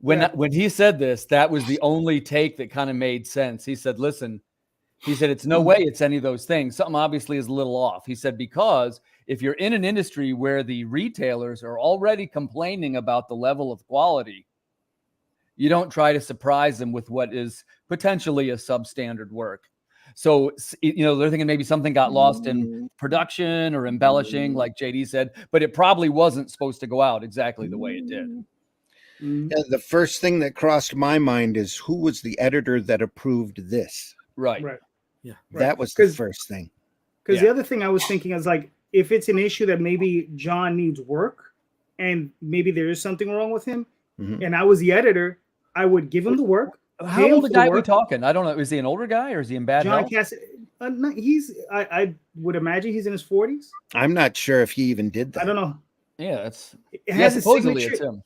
When he said this, that was the only take that kind of made sense. He said, listen, he said, it's no way it's any of those things. Something obviously is a little off. He said, because if you're in an industry where the retailers are already complaining about the level of quality, you don't try to surprise them with what is potentially a substandard work. So, they're thinking maybe something got lost in production or embellishing, like JD said, but it probably wasn't supposed to go out exactly the way it did. Yeah, the first thing that crossed my mind is, who was the editor that approved this? Right. Yeah. That was the first thing. Because the other thing I was thinking is, like, if it's an issue that maybe John needs work and maybe there is something wrong with him, and I was the editor, I would give him the work. How old a guy are we talking? I don't know. Is he an older guy or is he in bad John health? Cassidy. No, I would imagine he's in his 40s. I'm not sure if he even did that. I don't know. Yeah, it's It has his supposedly signature. it's him.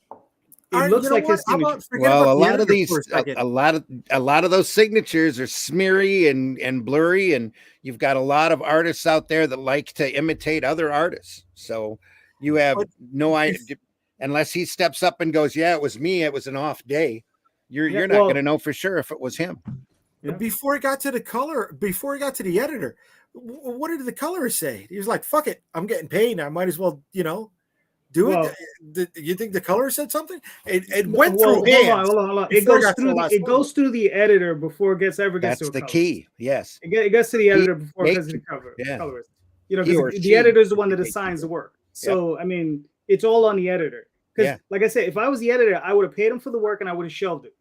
It looks like his How signature. about forget Well, about a the lot of editor these, for a second? a lot of those signatures are smeary and blurry, and you've got a lot of artists out there that like to imitate other artists. So you have no idea, unless he steps up and goes, "Yeah, it was me. It was an off day." You're not going to know for sure if it was him. Yeah. Before he got to the color, before he got to the editor, what did the colorist say? He was like, "Fuck it, I'm getting paid. I might as well, do it." You think the colorist said something? It went through hands. Hold on. before It goes through the editor before it ever gets That's to a the colorist. key. Yes. It gets to the editor before it gets to the Yeah. colorist. He or Because she the editor is the one that makes assigns it. the work. So I mean, it's all on the editor. Because like I said, if I was the editor, I would have paid him for the work and I would have shelved it.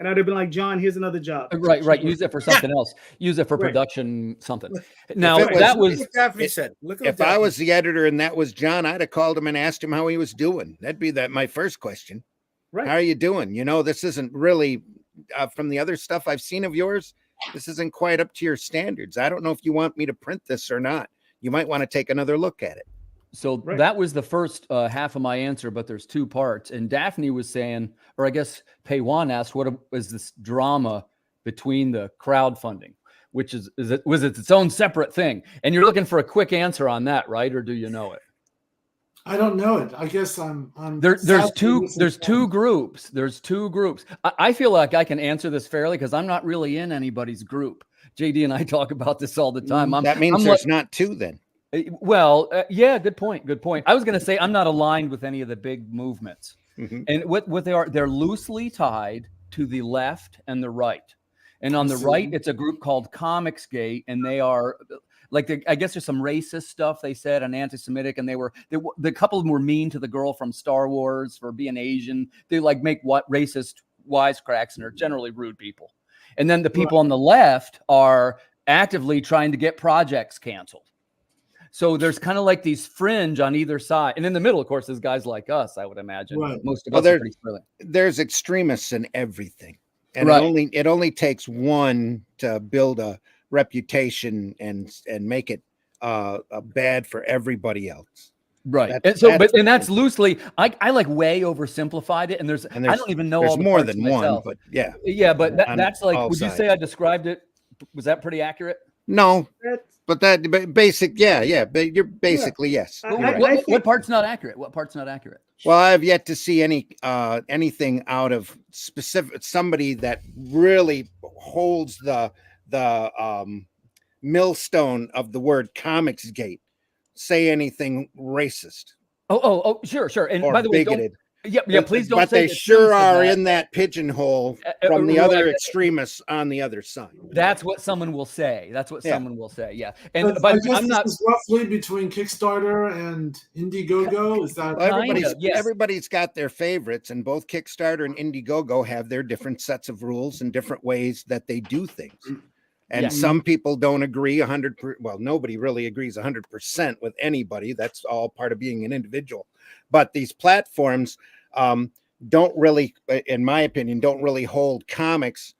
And I'd have been like, John, here's another job. Right. Use it for something else. Use it for production, something. Now If it that was- was Look what Daphne said. Look what If I Daphne was the editor and that was John, I'd have called him and asked him how he was doing. That'd be my first question. Right. How are you doing? This isn't really from the other stuff I've seen of yours. This isn't quite up to your standards. I don't know if you want me to print this or not. You might want to take another look at it. So that was the first half of my answer, but there's two parts. And Daphne was saying, or I guess Payhuan asked, what was this drama between the crowdfunding, which was it its own separate thing? And you're looking for a quick answer on that, right? Or do you know it? I don't know it. I guess I'm There's two groups. There's two groups. I feel like I can answer this fairly because I'm not really in anybody's group. JD and I talk about this all the time. That means there's not two then. Well, yeah, good point. I was going to say I'm not aligned with any of the big movements. And what they're loosely tied to the left and the right. And on the right, it's a group called Comicsgate, and they are I guess there's some racist stuff they said and anti-Semitic, and the couple of them were mean to the girl from Star Wars for being Asian. They make racist wisecracks and are generally rude people. And then the people on the left are actively trying to get projects canceled. So there's kind of like these fringe on either side. And in the middle, of course, there's guys like us, I would imagine. Right. Most of us are pretty brilliant. There's extremists in everything. And it only takes one to build a reputation and make it bad for everybody else. Right. And that's loosely, I way oversimplified it. And I don't even know all the more parts than myself. one, but yeah. Yeah, but that's like, would you sides. say I described it? Was that pretty accurate? No, but basic, but you're basically yes. What part's not accurate? What part's not accurate? Well, I've yet to see anything out of specific somebody that really holds the millstone of the word Comicsgate say anything racist. Oh, sure. And or by the way, bigoted. Please don't. But say they sure are in that pigeonhole from the other extremists on the other side. That's what someone will say. Someone will say. Yeah. And but I guess I'm not this is roughly between Kickstarter and Indiegogo. Is that everybody's got their favorites, and both Kickstarter and Indiegogo have their different sets of rules and different ways that they do things. And Yeah. some people don't agree 100%. Well, nobody really agrees 100% with anybody. That's all part of being an individual. But these platforms don't really, in my opinion, don't really hold comics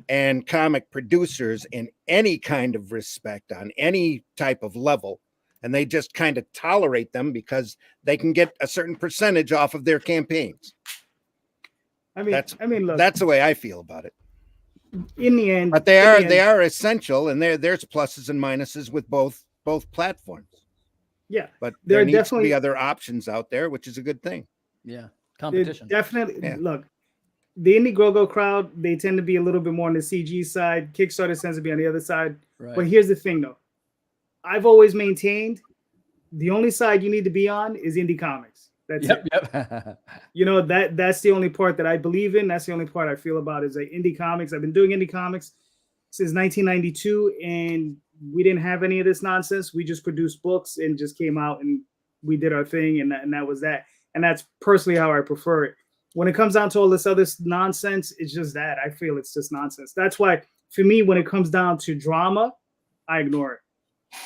and comic producers in any kind of respect on any type of level. And they just kind of tolerate them because they can get a certain percentage off of their campaigns. I mean, look, That's the way I feel about it. in the end, But they are essential, and there's pluses and minuses with both platforms. Yeah, but there there are needs to definitely be other options out there, which is a good thing. Yeah, competition. Definitely. Yeah. Look, the Indiegogo crowd, they tend to be a little bit more on the CG side. Kickstarter tends to be on the other side. Right. But here's the thing, though. I've always maintained the only side you need to be on is Indie Comics. That's it. Yep. You know, that's the only part that I believe in. That's the only part I feel about is like Indie Comics. I've been doing Indie Comics since 1992, and we didn't have any of this nonsense. We just produced books and just came out and we did our thing, and that was that. And that's personally how I prefer it. When it comes down to all this other nonsense, it's just that. I feel it's just nonsense. That's why, for me, when it comes down to drama, I ignore it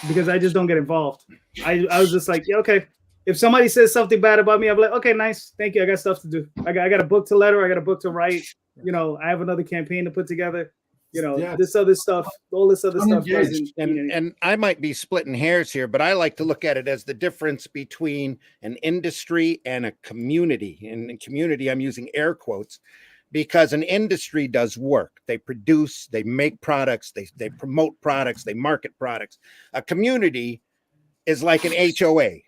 because I just don't get involved. I was just like, yeah, okay. If somebody says something bad about me, I'm like, okay, nice, thank you. I got stuff to do. I got a book to letter. I got a book to write. You know, I have another campaign to put together. You know, this other stuff, all this other stuff doesn't. And I might be splitting hairs here, but I like to look at it as the difference between an industry and a community. And in community, I'm using air quotes, because an industry does work. They produce, they make products, they promote products, they market products. A community is like an HOA.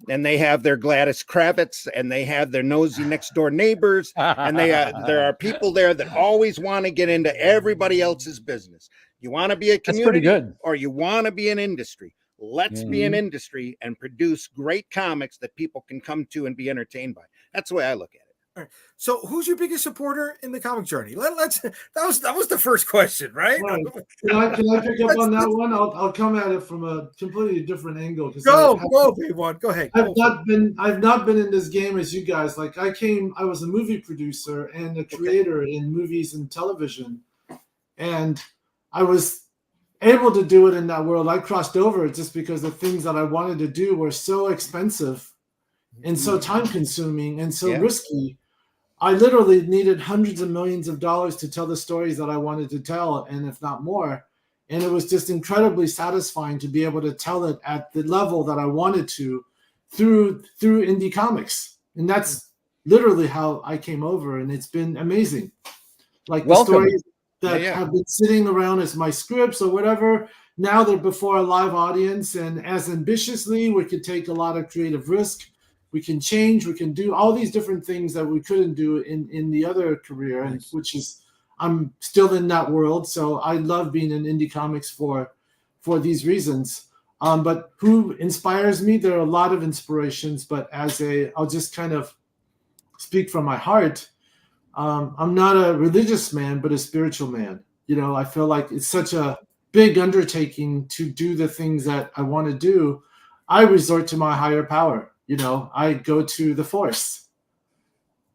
And they have their Gladys Kravitz, and they have their nosy next door neighbors, and there are people there that always want to get into everybody else's business. You want to be a community, that's pretty good. or you want to be an industry. Let's be an industry and produce great comics that people can come to and be entertained by. That's the way I look at it. All right. So, who's your biggest supporter in the comic journey? That was the first question, right? Right. Can I pick up on that one? I'll come at it from a completely different angle. Go, Payhuan. Go ahead. I've not been in this game as you guys. Like I was a movie producer and a creator in movies and television, and I was able to do it in that world. I crossed over just because the things that I wanted to do were so expensive and so time consuming and so risky. I literally needed hundreds of millions of dollars to tell the stories that I wanted to tell, and if not more. And it was just incredibly satisfying to be able to tell it at the level that I wanted to through Indie Comics. And that's literally how I came over, and it's been amazing. Like the stories that have been sitting around as my scripts or whatever, now they're before a live audience, and as ambitiously, we could take a lot of creative risk. We can change, we can do all these different things that we couldn't do in the other career, and which is, I'm still in that world. So I love being in Indie Comics for these reasons. But who inspires me? There are a lot of inspirations, but I'll just kind of speak from my heart. I'm not a religious man, but a spiritual man. You know, I feel like it's such a big undertaking to do the things that I want to do. I resort to my higher power. You know, I go to the Force.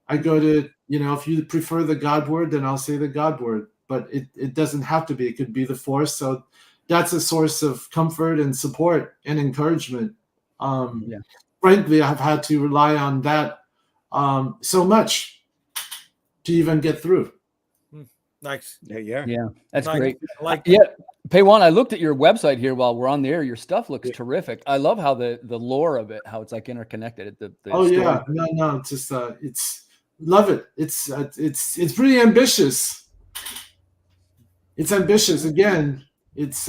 I go to, you know, if you prefer the God word, then I'll say the God word. But it doesn't have to be. It could be the Force. So that's a source of comfort and support and encouragement. Frankly, I've had to rely on that so much to even get through. Nice. Yeah. That's nice. great. I like Yeah. Payhuan, I looked at your website here while we're on the air. Your stuff looks terrific. I love how the lore of it, how it's like interconnected. The story. No, it's just love it. It's pretty ambitious. It's ambitious again. It's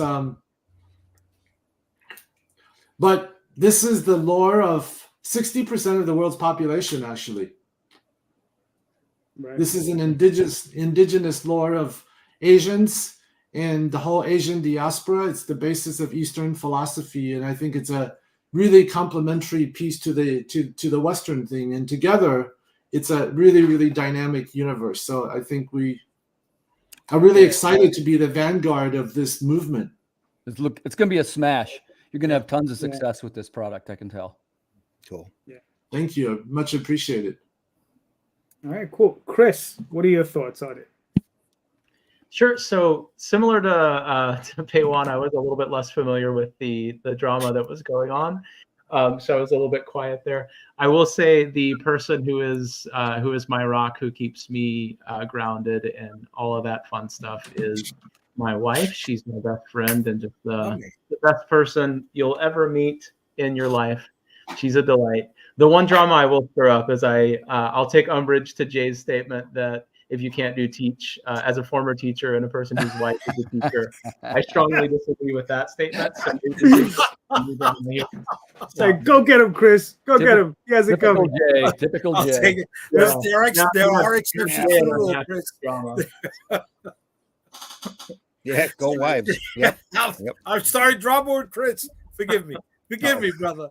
but this is the lore of 60% of the world's population. Actually, this is an indigenous lore of Asians and the whole Asian diaspora. It's the basis of Eastern philosophy, and I think it's a really complementary piece to the Western thing. And together, it's a really, really dynamic universe. So I think we are really excited to be the vanguard of this movement. It's going to be a smash. You're going to have tons of success with this product, I can tell. Cool. Yeah. Thank you. Much appreciated. All right, cool. Chris, what are your thoughts on it? Sure. So similar to Payhuan, I was a little bit less familiar with the drama that was going on. So I was a little bit quiet there. I will say the person who is my rock, who keeps me grounded and all of that fun stuff, is my wife. She's my best friend and just the best person you'll ever meet in your life. She's a delight. The one drama I will throw up is I'll take umbrage to Jay's statement that if you can't do teach, as a former teacher and a person whose wife is a teacher, I strongly disagree with that statement. So go get him, Chris. Go get him. He has it coming. Jay, typical I'll Jay. take it. There are exceptions to the rule, Chris. Yeah, go wives. Yep. I'm sorry, drama with Chris. Forgive me. Forgive me, brother.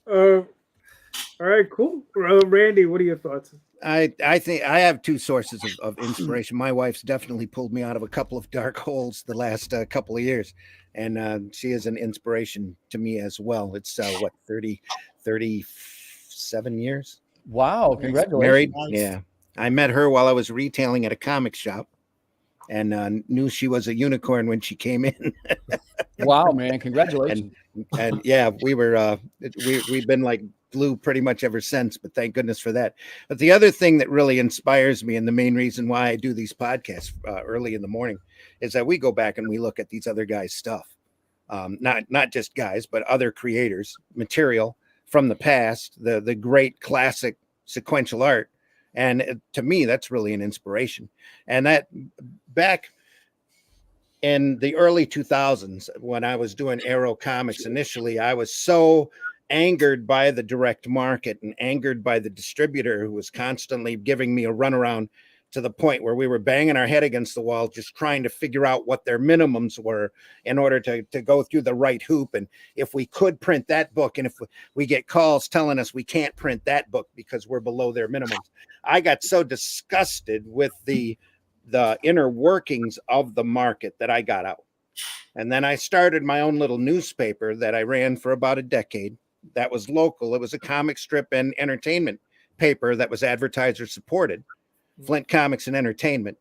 All right, cool. Randy, what are your thoughts? I think I have two sources of inspiration. My wife's definitely pulled me out of a couple of dark holes the last couple of years, and she is an inspiration to me as well. It's 37 years. Wow, congratulations. Married. Yeah. I met her while I was retailing at a comic shop, and knew she was a unicorn when she came in. Wow, man, congratulations. And yeah, we've been like glue pretty much ever since, but thank goodness for that. But the other thing that really inspires me, and the main reason why I do these podcasts early in the morning, is that we go back and we look at these other guys' stuff. Not just guys, but other creators, material from the past, the great classic sequential art. And to me, that's really an inspiration. And that back in the early 2000s, when I was doing Arrow Comics initially, I was so angered by the direct market and angered by the distributor who was constantly giving me a runaround, to the point where we were banging our head against the wall, just trying to figure out what their minimums were in order to go through the right hoop. And if we could print that book, and if we get calls telling us we can't print that book because we're below their minimums, I got so disgusted with the inner workings of the market that I got out. And then I started my own little newspaper that I ran for about a decade. That was local. It was a comic strip and entertainment paper that was advertiser supported, Flint Comics and Entertainment.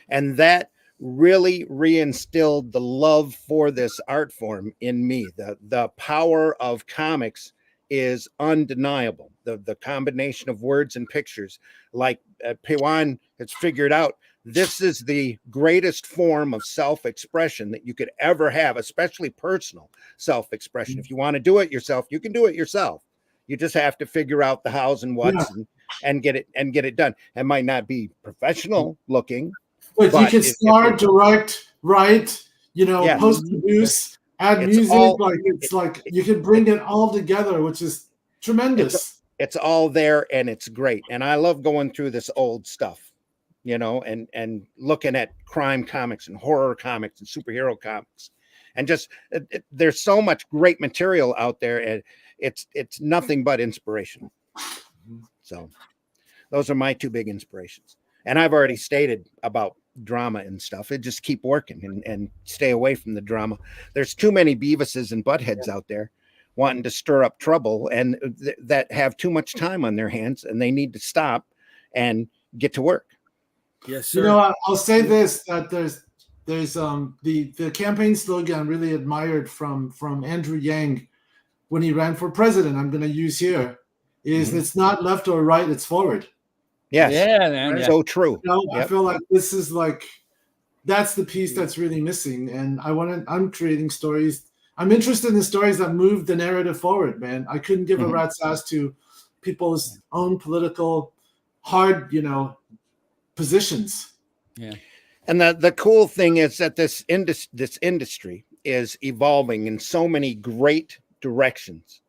And that really reinstilled the love for this art form in me. The power of comics is undeniable. The combination of words and pictures, like Payhuan has figured out, this is the greatest form of self-expression that you could ever have, especially personal self-expression. If you want to do it yourself, you can do it yourself. You just have to figure out the hows and whats and get it done. It might not be professional looking, but you can start, direct, write, post produce, add music. It's like you can bring it all together, which is tremendous. It's all there and it's great. And I love going through this old stuff, and looking at crime comics and horror comics and superhero comics, and just there's so much great material out there, and it's nothing but inspirational. So those are my two big inspirations. And I've already stated about drama and stuff. It just keep working and stay away from the drama. There's too many Beavises and Buttheads out there wanting to stir up trouble, and that have too much time on their hands, and they need to stop and get to work. Yes, sir. I'll say this, that there's the campaign slogan I really admired from Andrew Yang when he ran for president, I'm going to use here, is it's not left or right, it's forward. Yes. Yeah, man. Right? So true. I feel like this is that's the piece that's really missing. And I'm creating stories. I'm interested in stories that move the narrative forward, man. I couldn't give a rat's ass to people's own political hard, positions. Yeah. And the cool thing is that this industry is evolving in so many great directions.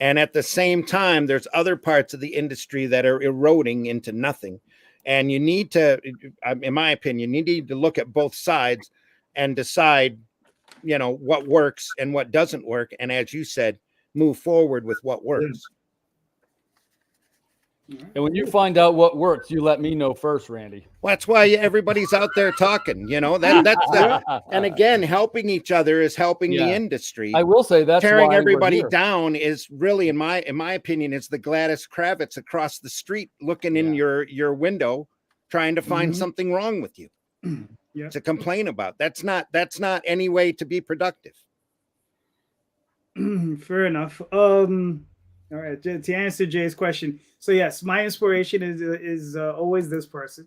And at the same time, there's other parts of the industry that are eroding into nothing. And you need to, in my opinion, you need to look at both sides and decide, what works and what doesn't work. And as you said, move forward with what works. And when you find out what works, you let me know first, Randy. Well, that's why everybody's out there talking, and again, helping each other is helping the industry. I will say that's tearing why everybody down is really, in my opinion, is the Gladys Kravitz across the street looking in your window, trying to find something wrong with you to complain about. That's not any way to be productive. Fair enough. All right, to answer Jay's question, so yes, my inspiration is always this person,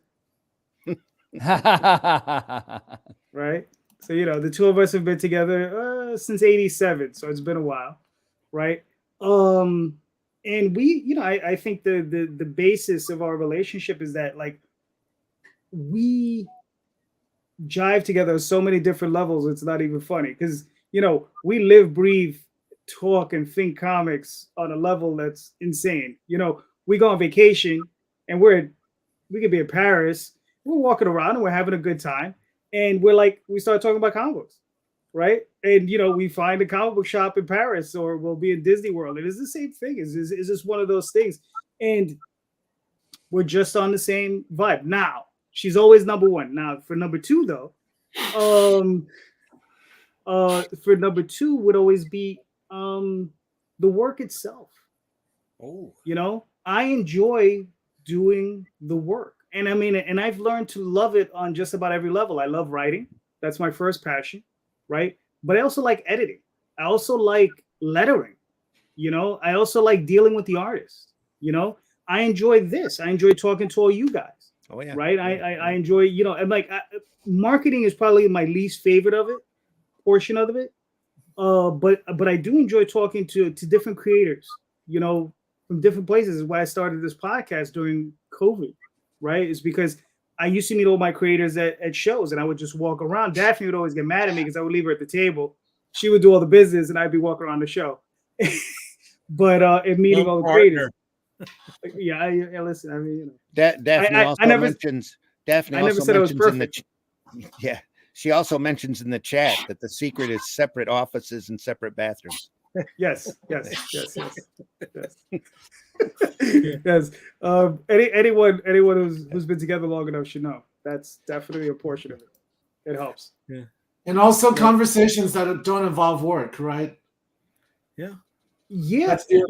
right? So the two of us have been together since '87, so it's been a while, right? And we, I think the basis of our relationship is that like we jive together on so many different levels. It's not even funny because we live, breathe, talk, and think comics on a level that's insane. We go on vacation and we could be in Paris. We're walking around and we're having a good time, and we start talking about comic books, right? And we find a comic book shop in Paris, or we'll be in Disney World, and it's the same thing. Is just one of those things, and we're just on the same vibe. Now she's always number one. Now for number two though, for number two would always be the work itself. Oh, I enjoy doing the work, and and I've learned to love it on just about every level. I love writing. That's my first passion, right? But I also like editing. I also like lettering. I also like dealing with the artist. I enjoy this. I enjoy talking to all you guys. Oh yeah. Right. I enjoy, and marketing is probably my least favorite portion of it. But I do enjoy talking to different creators, from different places. Is why I started this podcast during COVID, right? It's because I used to meet all my creators at shows, and I would just walk around. Daphne would always get mad at me because I would leave her at the table. She would do all the business, and I'd be walking around the show. But in meeting all the creators. Yeah, listen. Daphne also mentions. Daphne also mentions in the. Yeah, she also mentions in the chat that the secret is separate offices and separate bathrooms. Yes. Yes. Anyone who's been together long enough should know that's definitely a portion of it. It helps. Yeah. And also conversations that don't involve work, right? Yeah. Yeah. That's the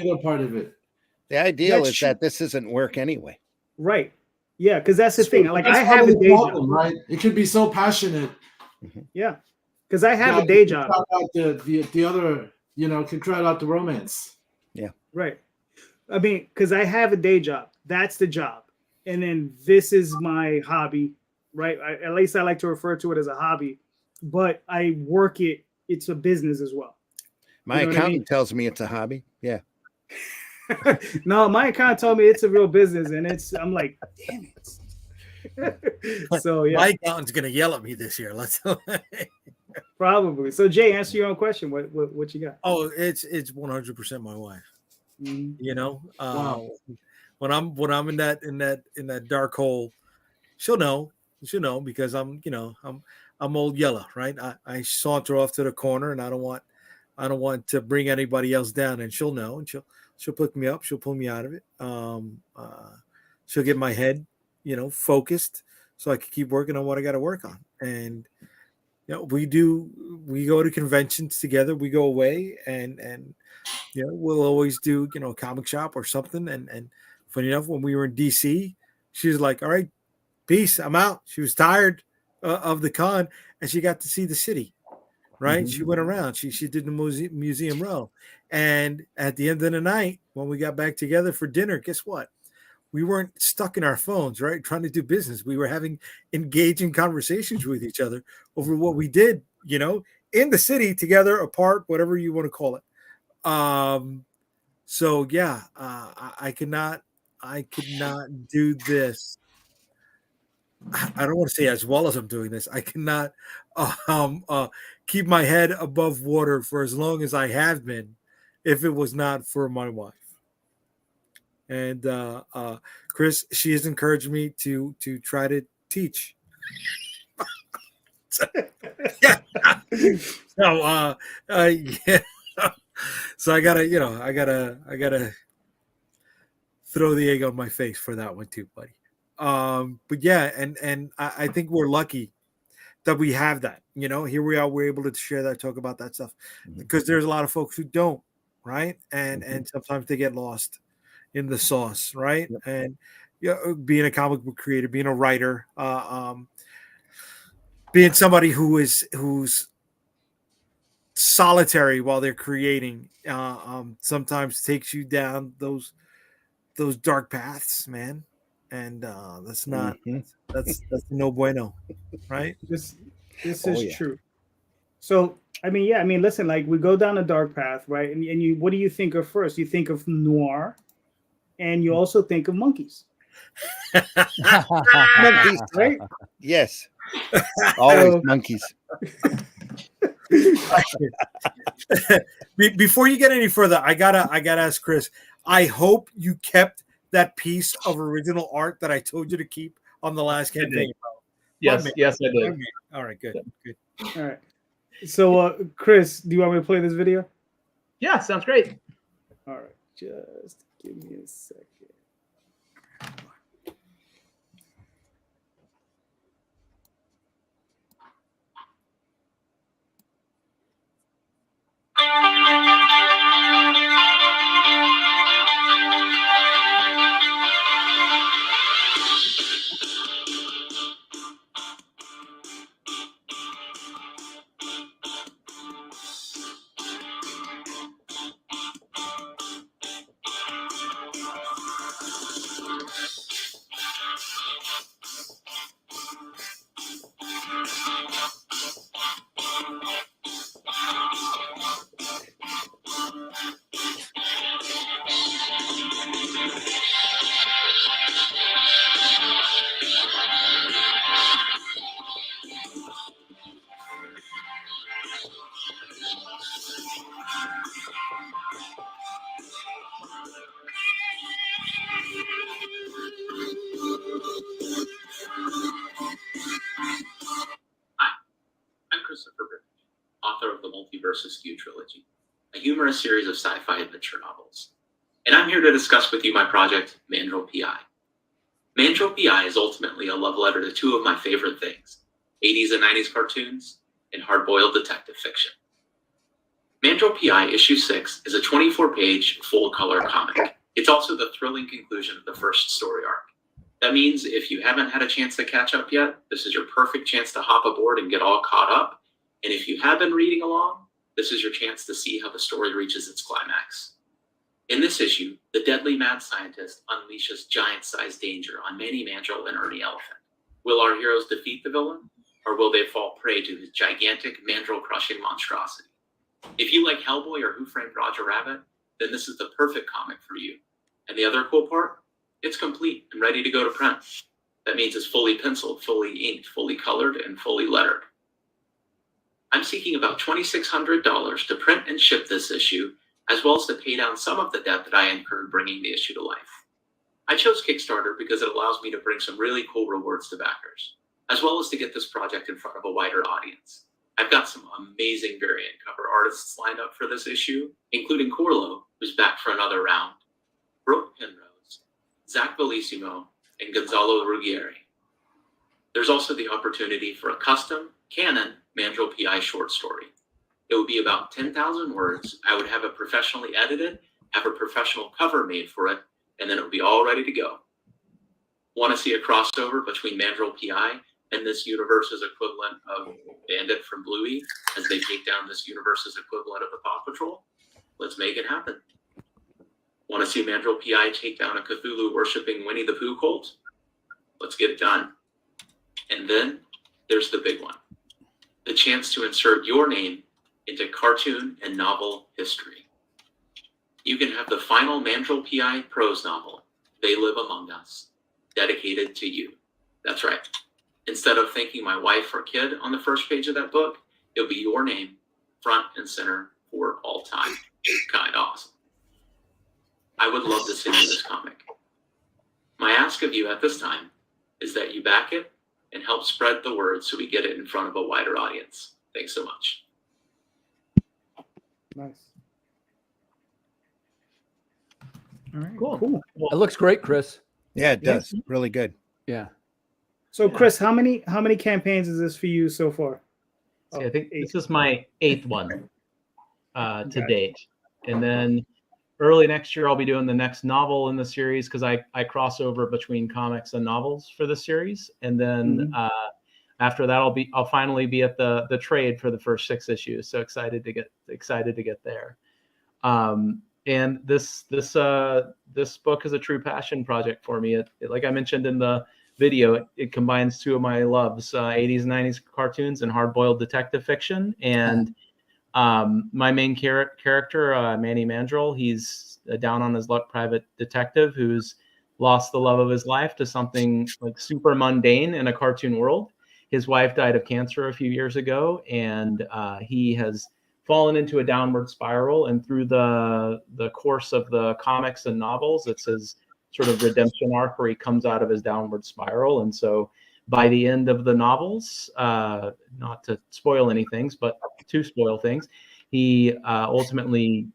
other part of it. The ideal is that this isn't work anyway. Right. Yeah, because that's the thing. Like I have a day job, right? It could be so passionate. Yeah, because I have a day job. The other, can crowd out the romance. Yeah. Right. Because I have a day job. That's the job, and then this is my hobby. Right. At least I like to refer to it as a hobby, but I work it. It's a business as well. My accountant tells me it's a hobby. Yeah. No, my accountant told me it's a real business, and I'm like, damn it. So yeah, my accountant's gonna yell at me this year. Let's probably. So Jay, answer your own question. What you got? Oh, it's 100% my wife. Mm-hmm. Wow. When I'm in that dark hole, she'll know because I'm old yellow, right? I saunter off to the corner, and I don't want to bring anybody else down, and she'll know, and she'll pick me up, she'll pull me out of it. She'll get my head, focused so I can keep working on what I got to work on. And we go to conventions together, we go away, and we'll always do comic shop or something. And funny enough, when we were in DC, she was like, all right, peace, I'm out. She was tired of the con, and she got to see the city. Right. Mm-hmm. She went around. She did the museum row. And at the end of the night, when we got back together for dinner, guess what? We weren't stuck in our phones, right? Trying to do business. We were having engaging conversations with each other over what we did, in the city together, apart, whatever you want to call it. So yeah, I could not do this. I don't want to say as well as I'm doing this. I cannot keep my head above water for as long as I have been if it was not for my wife. And Chris, she has encouraged me to try to teach. So I gotta throw the egg on my face for that one too, buddy. But yeah, and I think we're lucky that we have that. Here we are, we're able to share that, talk about that stuff, because there's a lot of folks who don't, right? And sometimes they get lost in the sauce, right? Yep. And being a comic book creator, being a writer, being somebody who's solitary while they're creating, sometimes takes you down those dark paths, man. And that's not that's no bueno, right? This is true. So I mean, listen, like we go down a dark path, right? And you, what do you think of first? You think of noir, and you also think of monkeys. Monkeys, right? Yes, always monkeys. Before you get any further, I gotta ask Chris. I hope you kept that piece of original art that I told you to keep on the last campaign. Yes, I did. All right, good. All right. So, Chris, do you want me to play this video? Yeah, sounds great. All right, just give me a second. Author of the Multiverse Askew trilogy, a humorous series of sci-fi adventure novels. And I'm here to discuss with you my project, Mandrill P.I. Mandrill P.I. is ultimately a love letter to two of my favorite things, 80s and 90s cartoons and hard-boiled detective fiction. Mandrill P.I. Issue 6 is a 24-page, full-color comic. It's also the thrilling conclusion of the first story arc. That means if you haven't had a chance to catch up yet, this is your perfect chance to hop aboard and get all caught up. And if you have been reading along, this is your chance to see how the story reaches its climax. In this issue, the deadly mad scientist unleashes giant-sized danger on Manny Mandrill and Ernie Elephant. Will our heroes defeat the villain, or will they fall prey to his gigantic mandrill-crushing monstrosity? If you like Hellboy or Who Framed Roger Rabbit, then this is the perfect comic for you. And the other cool part? It's complete and ready to go to print. That means it's fully penciled, fully inked, fully colored, and fully lettered. I'm seeking about $2,600 to print and ship this issue, as well as to pay down some of the debt that I incurred bringing the issue to life. I chose Kickstarter because it allows me to bring some really cool rewards to backers, as well as to get this project in front of a wider audience. I've got some amazing variant cover artists lined up for this issue, including Corlo, who's back for another round, Brooke Penrose, Zach Bellissimo, and Gonzalo Ruggieri. There's also the opportunity for a custom, canon, Mandrill P.I. short story. It would be about 10,000 words. I would have it professionally edited, have a professional cover made for it, and then it would be all ready to go. Want to see a crossover between Mandrill P.I. and this universe's equivalent of Bandit from Bluey as they take down this universe's equivalent of the Paw Patrol? Let's make it happen. Want to see Mandrill P.I. take down a Cthulhu-worshipping Winnie the Pooh cult? Let's get it done. And then there's the big one. The chance to insert your name into cartoon and novel history. You can have the final Mandrill P.I. prose novel, They Live Among Us, dedicated to you. That's right. Instead of thanking my wife or kid on the first page of that book, it'll be your name, front and center for all time. Kind of awesome. I would love to send you this comic. My ask of you at this time is that you back it and help spread the word so we get it in front of a wider audience. Thanks so much. Nice. All right, Cool. It looks great, Chris. Yeah, it does. Really good. Yeah. So, Chris, how many campaigns is this for you so far? See, I think this is my 8th one to date. And then early next year, I'll be doing the next novel in the series because I cross over between comics and novels for the series, and then after that, I'll finally be at the trade for the first 6 issues. So excited to get there. And this book is a true passion project for me. It like I mentioned in the video, it combines 2 of my loves, 80s and 90s cartoons and hard-boiled detective fiction. And my main character, Manny Mandrill, he's a down on his luck private detective who's lost the love of his life to something like super mundane in a cartoon world. His wife died of cancer a few years ago, and he has fallen into a downward spiral. And through the course of the comics and novels, it's his sort of redemption arc where he comes out of his downward spiral. And so by the end of the novels, not to spoil anything, but to spoil things, he ultimately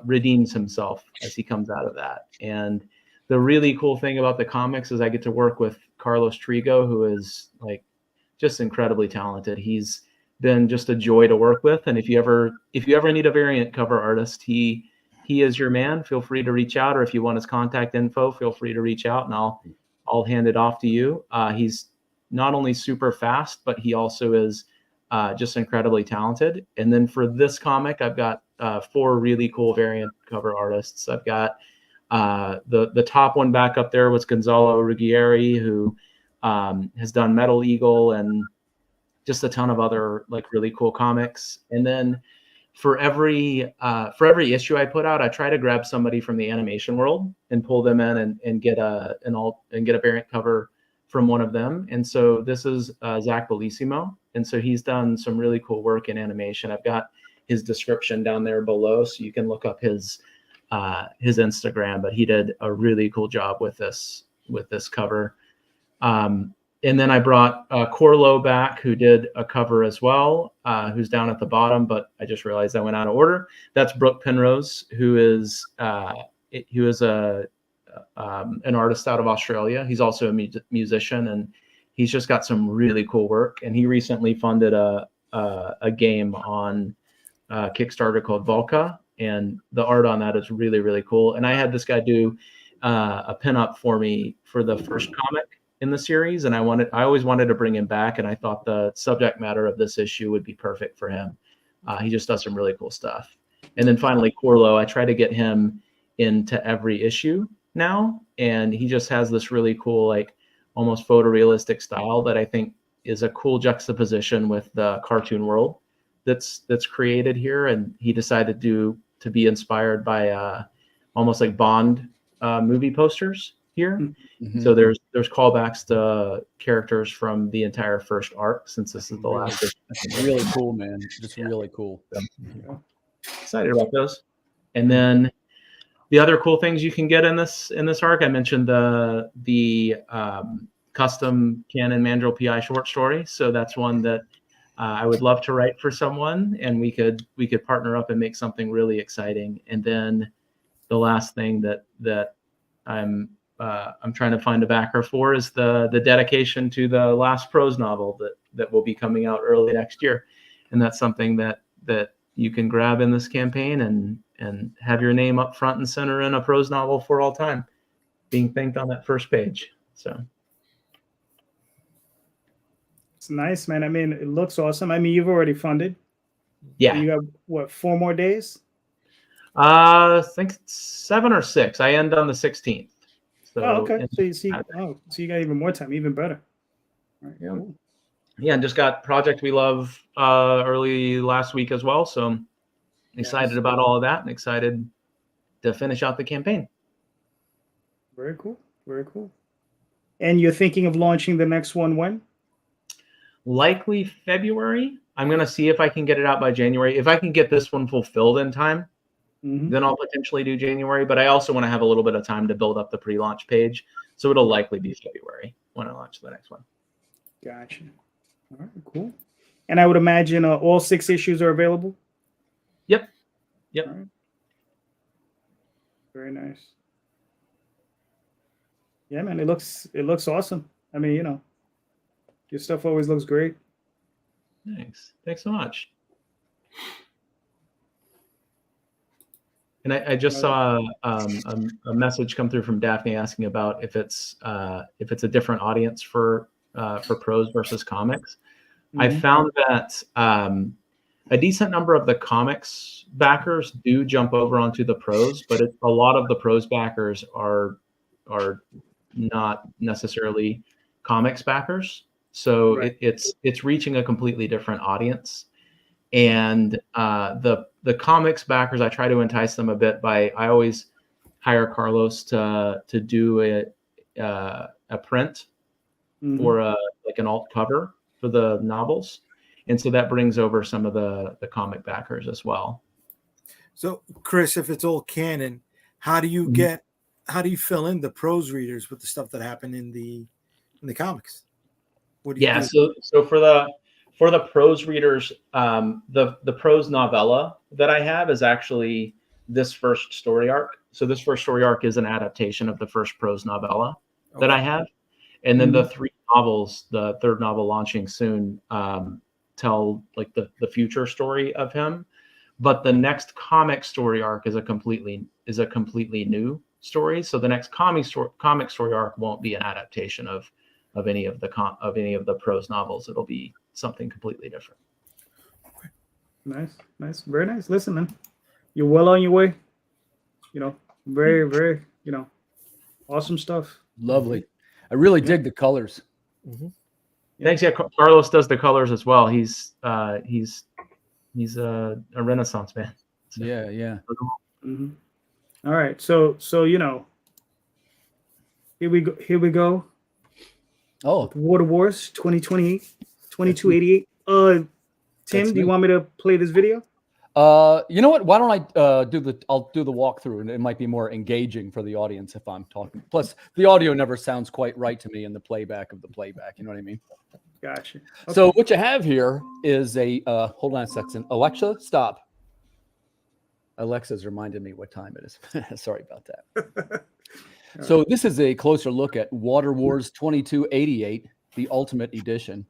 redeems himself as he comes out of that. And the really cool thing about the comics is I get to work with Carlos Trigo, who is like just incredibly talented. He's been just a joy to work with. And if you ever need a variant cover artist, he is your man. Feel free to reach out, or if you want his contact info, feel free to reach out and I'll hand it off to you. He's not only super fast, but he also is just incredibly talented. And then for this comic, I've got 4 really cool variant cover artists. I've got the top one back up there was Gonzalo Ruggieri, who has done Metal Eagle and just a ton of other like really cool comics. And then for every issue I put out, I try to grab somebody from the animation world and pull them in and get a variant cover from one of them. And so this is Zach Bellissimo. And so he's done some really cool work in animation. I've got his description down there below, so you can look up his Instagram, but he did a really cool job with this cover. And then I brought Corlo back, who did a cover as well, who's down at the bottom, but I just realized I went out of order. That's Brooke Penrose, who is an artist out of Australia. He's also a musician, and he's just got some really cool work. And he recently funded a game on Kickstarter called Volca, and the art on that is really, really cool. And I had this guy do a pinup for me for the first comic in the series, and I always wanted to bring him back, and I thought the subject matter of this issue would be perfect for him. He just does some really cool stuff. And then finally, Corlo, I try to get him into every issue now, and he just has this really cool, like almost photorealistic style that I think is a cool juxtaposition with the cartoon world that's created here. And he decided to be inspired by almost like Bond movie posters here. Mm-hmm. So there's callbacks to characters from the entire first arc, since this is the last. Really cool, man. Just really cool. So, excited about those. And then the other cool things you can get in this arc, I mentioned the custom canon Mandrill PI short story. So that's one that I would love to write for someone, and we could partner up and make something really exciting. And then the last thing that I'm trying to find a backer for is the dedication to the last prose novel that will be coming out early next year. And that's something that you can grab in this campaign and have your name up front and center in a prose novel for all time, being thanked on that first page. So it's nice, man. I mean, it looks awesome. I mean, you've already funded. Yeah. So you got what, 4 more days? I think 7 or 6. I end on the 16th. So, okay. So you got even more time, even better. All right, yeah. cool. Yeah, and just got Project We Love early last week as well. So I'm excited about all of that and excited to finish out the campaign. Very cool. Very cool. And you're thinking of launching the next one when? Likely February. I'm going to see if I can get it out by January. If I can get this one fulfilled in time, then I'll potentially do January. But I also want to have a little bit of time to build up the pre-launch page. So it'll likely be February when I launch the next one. Gotcha. All right, cool. And I would imagine all 6 issues are available? Yep. All right. Very nice. Yeah, man, it looks awesome. I mean, your stuff always looks great. Thanks so much. And I just saw a message come through from Daphne asking about if it's a different audience for prose versus comics. I found that a decent number of the comics backers do jump over onto the prose, but a lot of the prose backers are not necessarily comics backers. So it's reaching a completely different audience. And the comics backers, I try to entice them a bit by, I always hire Carlos to do a print or like an alt cover for the novels. And so that brings over some of the comic backers as well. So Chris, if it's all canon, how do you fill in the prose readers with the stuff that happened in the comics? What do you do? So for the prose readers, the prose novella that I have is actually this first story arc. So this first story arc is an adaptation of the first prose novella that I have. And then the 3 novels, the 3rd novel launching soon, tell like the future story of him. But the next comic story arc is a completely new story. So the next comic story arc won't be an adaptation of any of the prose novels. It'll be something completely different. Nice, very nice. Listen, man, you're well on your way. Very, very, awesome stuff. Lovely. I really dig the colors. Thanks. Yeah, Carlos does the colors as well. He's a Renaissance man. So. Yeah. All right, so here we go. Oh, Water Wars 2028, 2288. Tim, do you want me to play this video? You know what? Why don't I I'll do the walkthrough, and it might be more engaging for the audience if I'm talking. Plus, the audio never sounds quite right to me in the playback of the playback. You know what I mean? Gotcha. Okay. So what you have here is a hold on a second. Alexa, stop. Alexa's reminded me what time it is. Sorry about that. So this is a closer look at Water Wars 2288, the Ultimate Edition.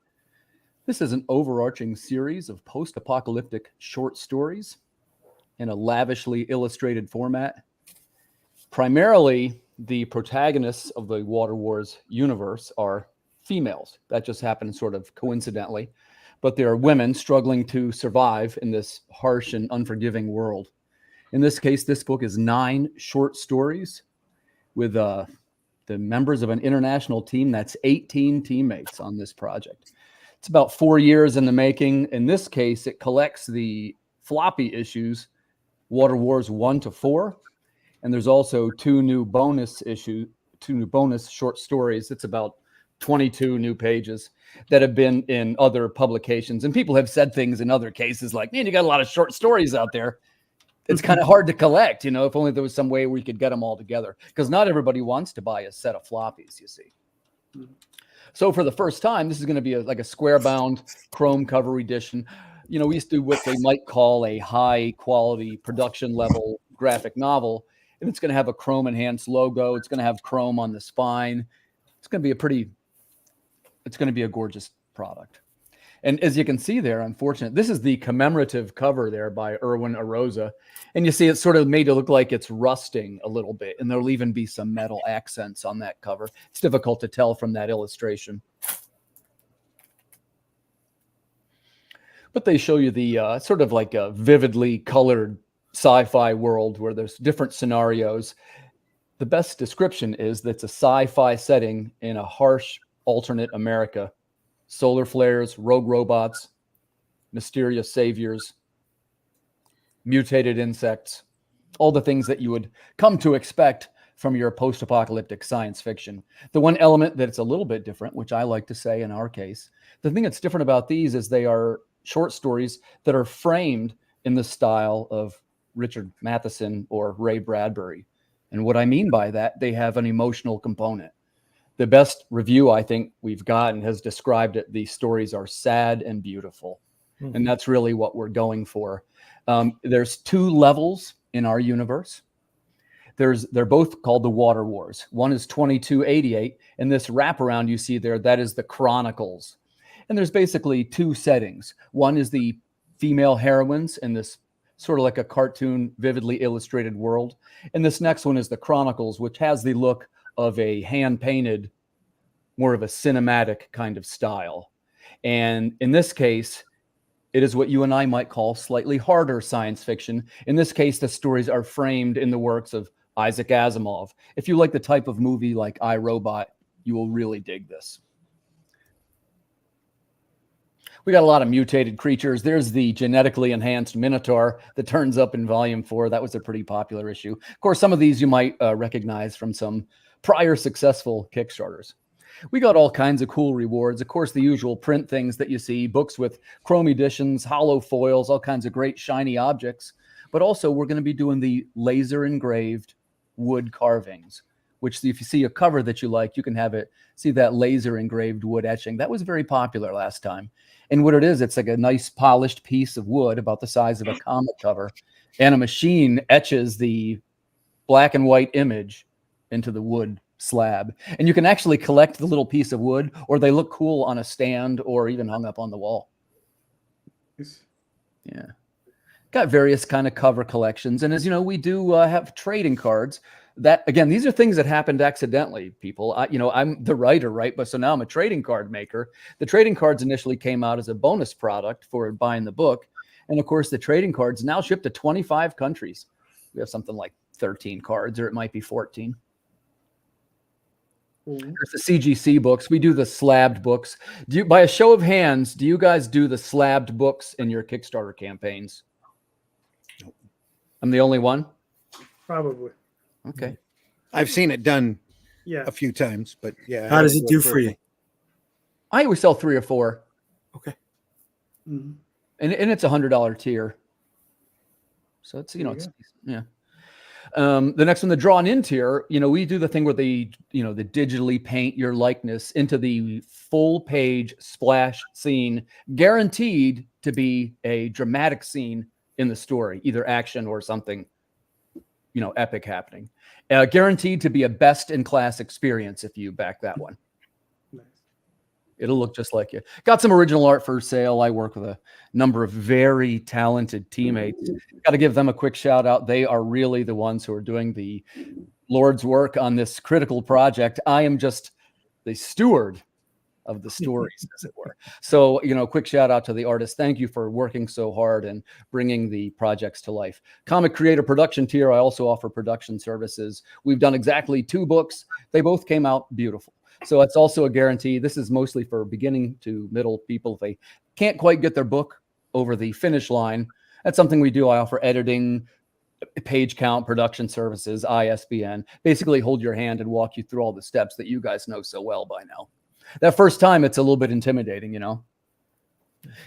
This is an overarching series of post-apocalyptic short stories in a lavishly illustrated format. Primarily, the protagonists of the Water Wars universe are females. That just happened sort of coincidentally. But they are women struggling to survive in this harsh and unforgiving world. In this case, this book is 9 short stories with the members of an international team. That's 18 teammates on this project. It's about 4 years in the making. In this case, it collects the floppy issues, Water Wars 1 to 4. And there's also 2 new bonus short stories. It's about 22 new pages that have been in other publications. And people have said things in other cases like, man, you got a lot of short stories out there. It's kind of hard to collect, if only there was some way we could get them all together. Because not everybody wants to buy a set of floppies, you see. So for the first time, this is going to be like a square-bound chrome cover edition. We used to do what they might call a high-quality production-level graphic novel. And it's going to have a chrome-enhanced logo. It's going to have chrome on the spine. It's going to be a gorgeous product. And as you can see there, unfortunately, this is the commemorative cover there by Erwin Arosa. And you see it's sort of made to look like it's rusting a little bit. And there'll even be some metal accents on that cover. It's difficult to tell from that illustration. But they show you the sort of like a vividly colored sci-fi world where there's different scenarios. The best description is that it's a sci-fi setting in a harsh alternate America. Solar flares, rogue robots, mysterious saviors, mutated insects, all the things that you would come to expect from your post-apocalyptic science fiction. The one element that it's a little bit different, which I like to say in our case, the thing that's different about these is they are short stories that are framed in the style of Richard Matheson or Ray Bradbury. And what I mean by that, they have an emotional component. The best review I think we've gotten has described it. These stories are sad and beautiful. Mm-hmm. And that's really what we're going for. There's 2 levels in our universe. They're both called the Water Wars. One is 2288. And this wraparound you see there, that is the Chronicles. And there's basically 2 settings. One is the female heroines in this sort of like a cartoon, vividly illustrated world. And this next one is the Chronicles, which has the look of a hand-painted, more of a cinematic kind of style. And in this case, it is what you and I might call slightly harder science fiction. In this case, the stories are framed in the works of Isaac Asimov. If you like the type of movie like I, Robot, you will really dig this. We got a lot of mutated creatures. There's the genetically enhanced Minotaur that turns up in volume 4. That was a pretty popular issue. Of course, some of these you might recognize from some prior successful Kickstarters. We got all kinds of cool rewards. Of course, the usual print things that you see, books with chrome editions, hollow foils, all kinds of great shiny objects. But also, we're going to be doing the laser engraved wood carvings, which if you see a cover that you like, you can have it, see that laser engraved wood etching. That was very popular last time. And what it is, it's like a nice polished piece of wood about the size of a comic cover, and a machine etches the black and white image into the wood slab. And you can actually collect the little piece of wood, or they look cool on a stand or even hung up on the wall. Yeah. Got various kind of cover collections. And as you know, we do have trading cards. That, again, these are things that happened accidentally, people. I'm the writer, right? But so now I'm a trading card maker. The trading cards initially came out as a bonus product for buying the book. And of course, the trading cards now ship to 25 countries. We have something like 13 cards, or it might be 14. There's the CGC books. We do the slabbed books. By a show of hands, do you guys do the slabbed books in your Kickstarter campaigns? I'm the only one? Probably. Okay. I've seen it done Yeah. a few times, but yeah. How does it do for you? I always sell 3 or 4. Okay. Mhm. And it's $100 tier. So it's, it's, yeah. The next one, the drawn in tier, we do the thing where the digitally paint your likeness into the full page splash scene, guaranteed to be a dramatic scene in the story, either action or something, epic happening. Guaranteed to be a best in class experience if you back that one. Nice. It'll look just like you. Got some original art for sale. I work with a number of very talented teammates. Got to give them a quick shout out. They are really the ones who are doing the Lord's work on this critical project. I am just the steward of the stories, as it were. So, quick shout out to the artists. Thank you for working so hard and bringing the projects to life. Comic Creator Production tier, I also offer production services. We've done exactly 2 books. They both came out beautiful. So it's also a guarantee. This is mostly for beginning to middle people. If they can't quite get their book over the finish line, that's something we do. I offer editing, page count, production services, ISBN. Basically hold your hand and walk you through all the steps that you guys know so well by now. That first time, it's a little bit intimidating,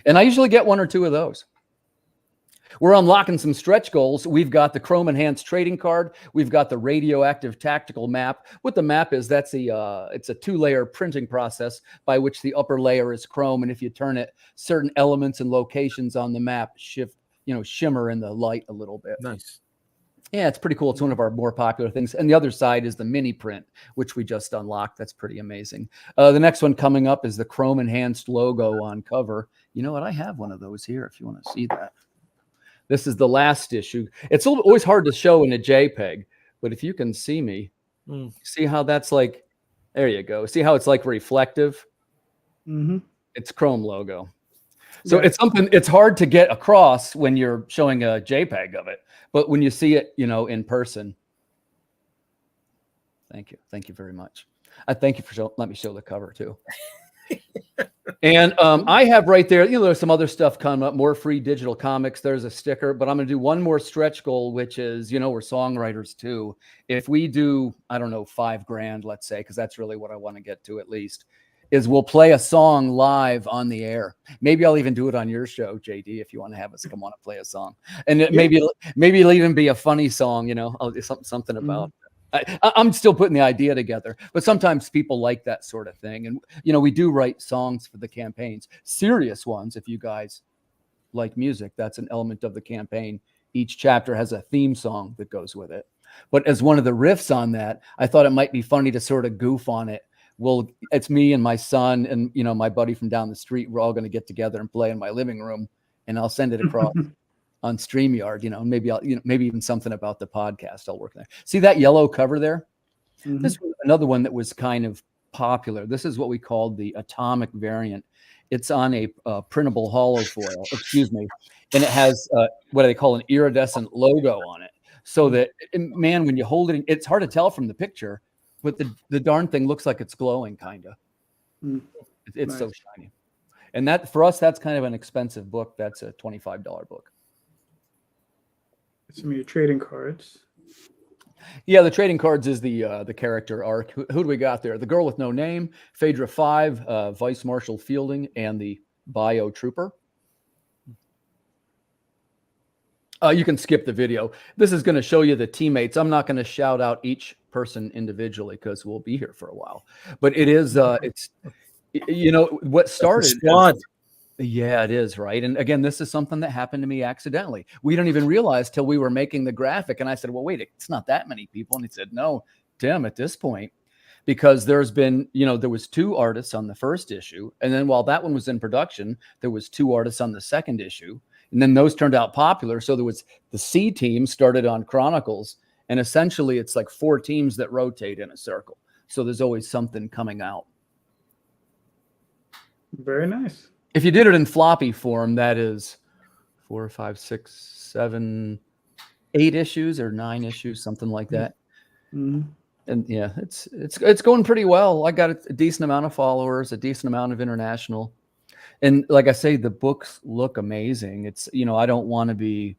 And I usually get 1 or 2 of those. We're unlocking some stretch goals. We've got the Chrome Enhanced Trading Card. We've got the Radioactive Tactical Map. What the map is, it's a 2-layer printing process by which the upper layer is chrome, and if you turn it, certain elements and locations on the map shimmer in the light a little bit. Nice. Yeah, it's pretty cool. It's one of our more popular things. And the other side is the mini print, which we just unlocked. That's pretty amazing. The next one coming up is the Chrome Enhanced logo on cover. You know what? I have one of those here if you want to see that. This is the last issue. It's always hard to show in a JPEG, but if you can see me, see how that's like, there you go. See how it's like reflective? Mm-hmm. It's Chrome logo. So it's something, it's hard to get across when you're showing a JPEG of it, but when you see it, in person. Thank you. Thank you very much. I thank you for letting me show the cover too. And I have right there, there's some other stuff coming up, more free digital comics. There's a sticker, but I'm going to do one more stretch goal, which is, we're songwriters too. If we do, I don't know, $5,000, let's say, because that's really what I want to get to at least, is we'll play a song live on the air. Maybe I'll even do it on your show, JD, if you want to have us come on and play a song. And maybe it'll even be a funny song, something about I'm still putting the idea together, but sometimes people like that sort of thing. And, we do write songs for the campaigns, serious ones. If you guys like music, that's an element of the campaign. Each chapter has a theme song that goes with it. But as one of the riffs on that, I thought it might be funny to sort of goof on it. Well, it's me and my son and, my buddy from down the street. We're all going to get together and play in my living room, and I'll send it across on StreamYard, maybe maybe even something about the podcast. I'll work there. See that yellow cover there? Mhm. This was another one that was kind of popular. This is what we called the atomic variant. It's on a printable hollow foil, and it has what they call an iridescent logo on it. So that, man, when you hold it, it's hard to tell from the picture, but the darn thing looks like it's glowing, kind of. Mm. It's Nice. so shiny. And that, for us, that's kind of an expensive book. That's a $25 book. Some of your trading cards. Yeah, the trading cards is the character arc. Who do we got there? The Girl with No Name, Phaedra 5, Vice Marshal Fielding, and the Bio Trooper. You can skip the video. This is going to show you the teammates. I'm not going to shout out each person individually because we'll be here for a while. But it is, it's, what started. Squad. Yeah, it is, right? And again, this is something that happened to me accidentally. We don't even realize till we were making the graphic. And I said, well, wait, it's not that many people. And he said, no, Tim, at this point, because there's been, there was 2 artists on the first issue. And then while that one was in production, there was 2 artists on the second issue. And then those turned out popular. So there was the C team started on Chronicles. And essentially it's like 4 teams that rotate in a circle. So there's always something coming out. Very nice. If you did it in floppy form, that is 4, 5, 6, 7, 8 issues or 9 issues, something like that. Mm-hmm. And yeah, it's going pretty well. I got a decent amount of followers, a decent amount of international. And like I say, the books look amazing. It's, I don't want to be,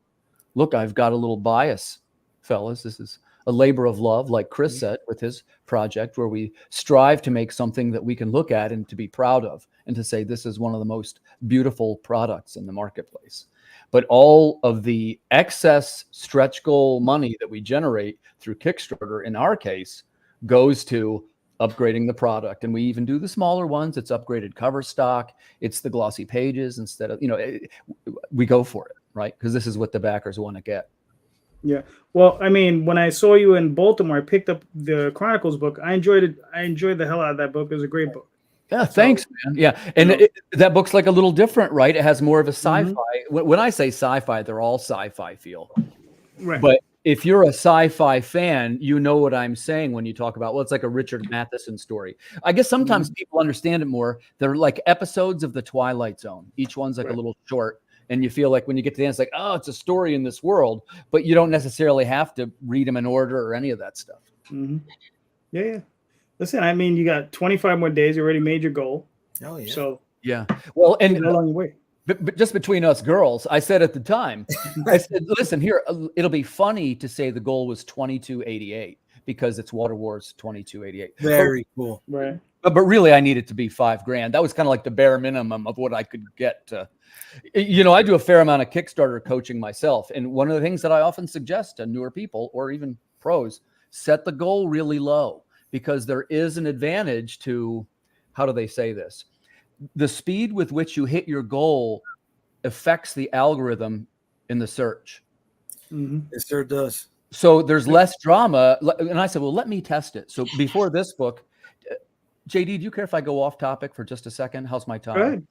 look, I've got a little bias, fellas. This is a labor of love, like Chris said with his project, where we strive to make something that we can look at and to be proud of and to say this is one of the most beautiful products in the marketplace. But all of the excess stretch goal money that we generate through Kickstarter, in our case, goes to upgrading the product. And we even do the smaller ones. It's upgraded cover stock. It's the glossy pages instead of, we go for it, right? Because this is what the backers want to get. Yeah. Well, I mean, when I saw you in Baltimore, I picked up the Chronicles book. I enjoyed it. I enjoyed the hell out of that book. It was a great book. Yeah, thanks, man. Yeah, and that book's like a little different, right? It has more of a sci-fi. When I say sci-fi, they're all sci-fi feel. Right. But if you're a sci-fi fan, you know what I'm saying when you talk about, well, it's like a Richard Matheson story. I guess sometimes people understand it more. They're like episodes of The Twilight Zone. Each one's like a little short. And you feel like when you get to the end, it's like, oh, it's a story in this world. But you don't necessarily have to read them in order or any of that stuff. Mm-hmm. Yeah. Listen, I mean, you got 25 more days. You already made your goal. Oh, yeah. So, yeah. Well, and along the way. But just between us girls, I said at the time, I said, listen, here, it'll be funny to say the goal was 2288 because it's Water Wars 2288. Very cool. Right. But really, I need it to be $5,000. That was kind of like the bare minimum of what I could get to. I do a fair amount of Kickstarter coaching myself. And one of the things that I often suggest to newer people or even pros, set the goal really low because there is an advantage to, how do they say this? The speed with which you hit your goal affects the algorithm in the search. Mm-hmm. It sure does. So there's less drama. And I said, well, let me test it. So before this book, JD, do you care if I go off topic for just a second? How's my time? Go ahead.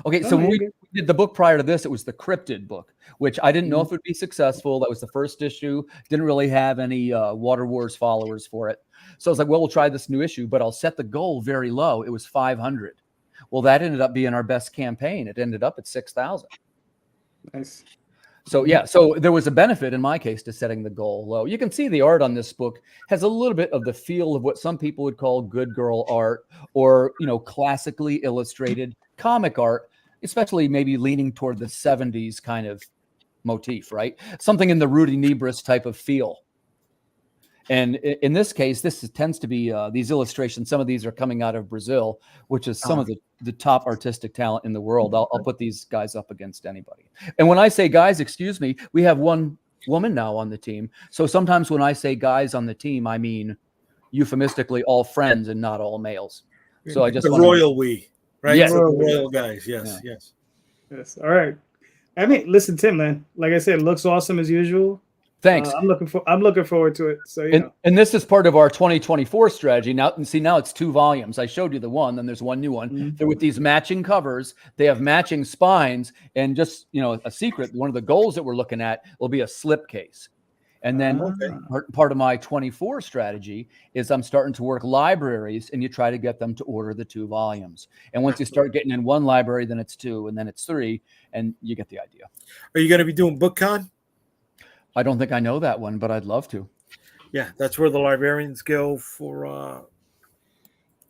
Okay, so when we did the book prior to this, it was the Cryptid book, which I didn't know if it would be successful. That was the first issue. Didn't really have any Water Wars followers for it. So I was like, well, we'll try this new issue, but I'll set the goal very low. It was 500. Well, that ended up being our best campaign. It ended up at 6,000. Nice. So yeah, so there was a benefit in my case to setting the goal low. You can see the art on this book has a little bit of the feel of what some people would call good girl art or, classically illustrated comic art, especially maybe leaning toward the 70s kind of motif, right? Something in the Rudy Nebris type of feel. And in this case, this tends to be these illustrations. Some of these are coming out of Brazil, which is some of the top artistic talent in the world. I'll put these guys up against anybody. And when I say guys, excuse me, we have one woman now on the team. So sometimes when I say guys on the team, I mean euphemistically all friends and not all males. So I just the royal we, right? Yes. Royal guys. Yes, yes. Yes. All right. I mean, listen, Tim, man, like I said, it looks awesome as usual. Thanks. I'm looking forward to it. So and this is part of our 2024 strategy. Now it's 2 volumes. I showed you the one, then there's one new one. Mm-hmm. They're with these matching covers. They have matching spines, and just a secret. One of the goals that we're looking at will be a slipcase. And then part of my 24 strategy is I'm starting to work libraries, and you try to get them to order the 2 volumes. And once you start getting in one library, then it's 2, and then it's 3, and you get the idea. Are you going to be doing BookCon? I don't think I know that one, but I'd love to. Yeah, that's where the librarians go for,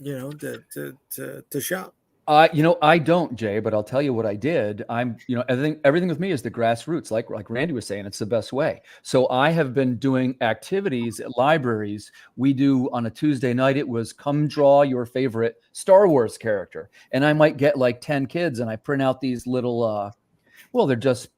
to shop. I don't, Jay, but I'll tell you what I did. Everything with me is the grassroots, like Randy was saying, it's the best way. So I have been doing activities at libraries. We do on a Tuesday night, it was come draw your favorite Star Wars character. And I might get like 10 kids, and I print out these little, they're just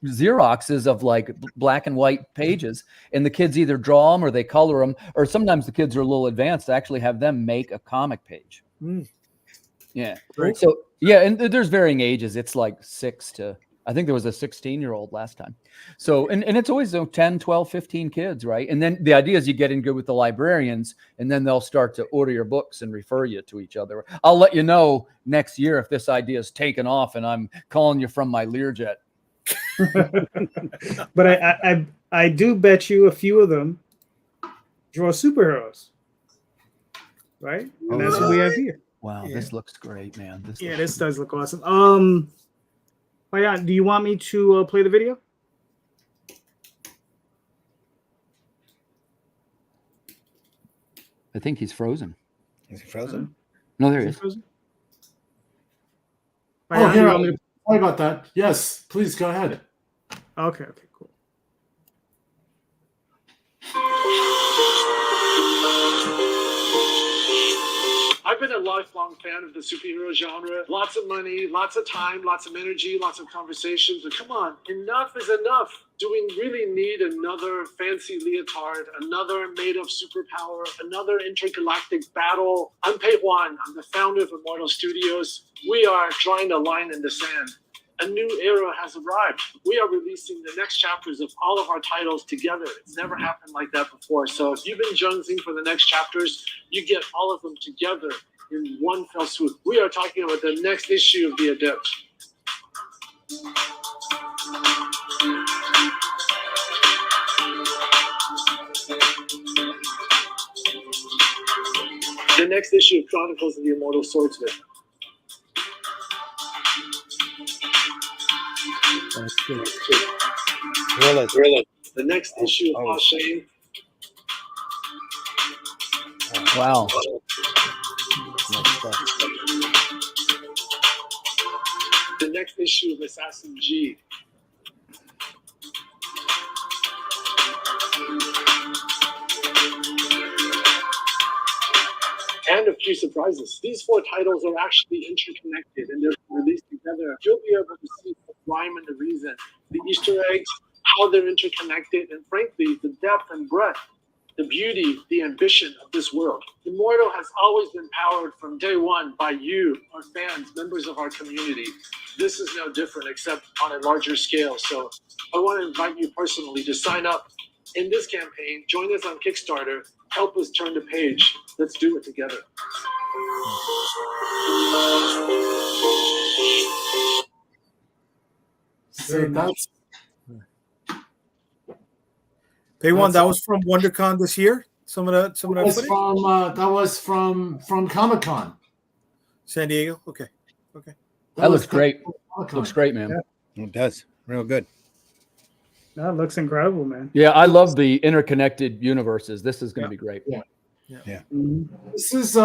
Xeroxes of like black and white pages, and the kids either draw them or they color them, or sometimes the kids are a little advanced to actually have them make a comic page. Yeah. Right. So and there's varying ages. It's like 6 to, I think there was a 16-year-old last time. So, and it's always 10, 12, 15 kids, right? And then the idea is you get in good with the librarians, and then they'll start to order your books and refer you to each other. I'll let you know next year if this idea is taken off and I'm calling you from my Learjet. But I do bet you a few of them draw superheroes, right? And that's what we have here. Wow, this looks great, man. This does look awesome. Payhuan, do you want me to play the video? I think he's frozen. Is he frozen? No, there he is. Frozen? Oh, here. Sorry about that. Yes, please go ahead. Okay, cool. I've been a lifelong fan of the superhero genre. Lots of money, lots of time, lots of energy, lots of conversations. But come on, enough is enough. Do we really need another fancy leotard, another made-up superpower, another intergalactic battle? I'm Payhuan. I'm the founder of Immortal Studios. We are drawing a line in the sand. A new era has arrived. We are releasing the next chapters of all of our titles together. It's never happened like that before. So if you've been jonesing for the next chapters, you get all of them together in one fell swoop. We are talking about the next issue of The Adept. The next issue of Chronicles of the Immortal Swordsman. Thriller. The next issue of Pa Shane. Wow. The next issue of Assassin G. And a few surprises. These 4 titles are actually interconnected and they're released together. You'll be able to see the rhyme and the reason, the Easter eggs, how they're interconnected, and frankly, the depth and breadth, the beauty, the ambition of this world. Immortal has always been powered from day one by you, our fans, members of our community. This is no different, except on a larger scale. So I want to invite you personally to sign up in this campaign. Join us on Kickstarter. Help us turn the page. Let's do it together. So that's Payhuan, that was from WonderCon this year. Some of that footage? That was from Comic-Con. San Diego. Okay. That looks great. Looks great, man. Yeah. It does. Real good. That looks incredible, man. Yeah, I love the interconnected universes. This is going to be great. Yeah. This is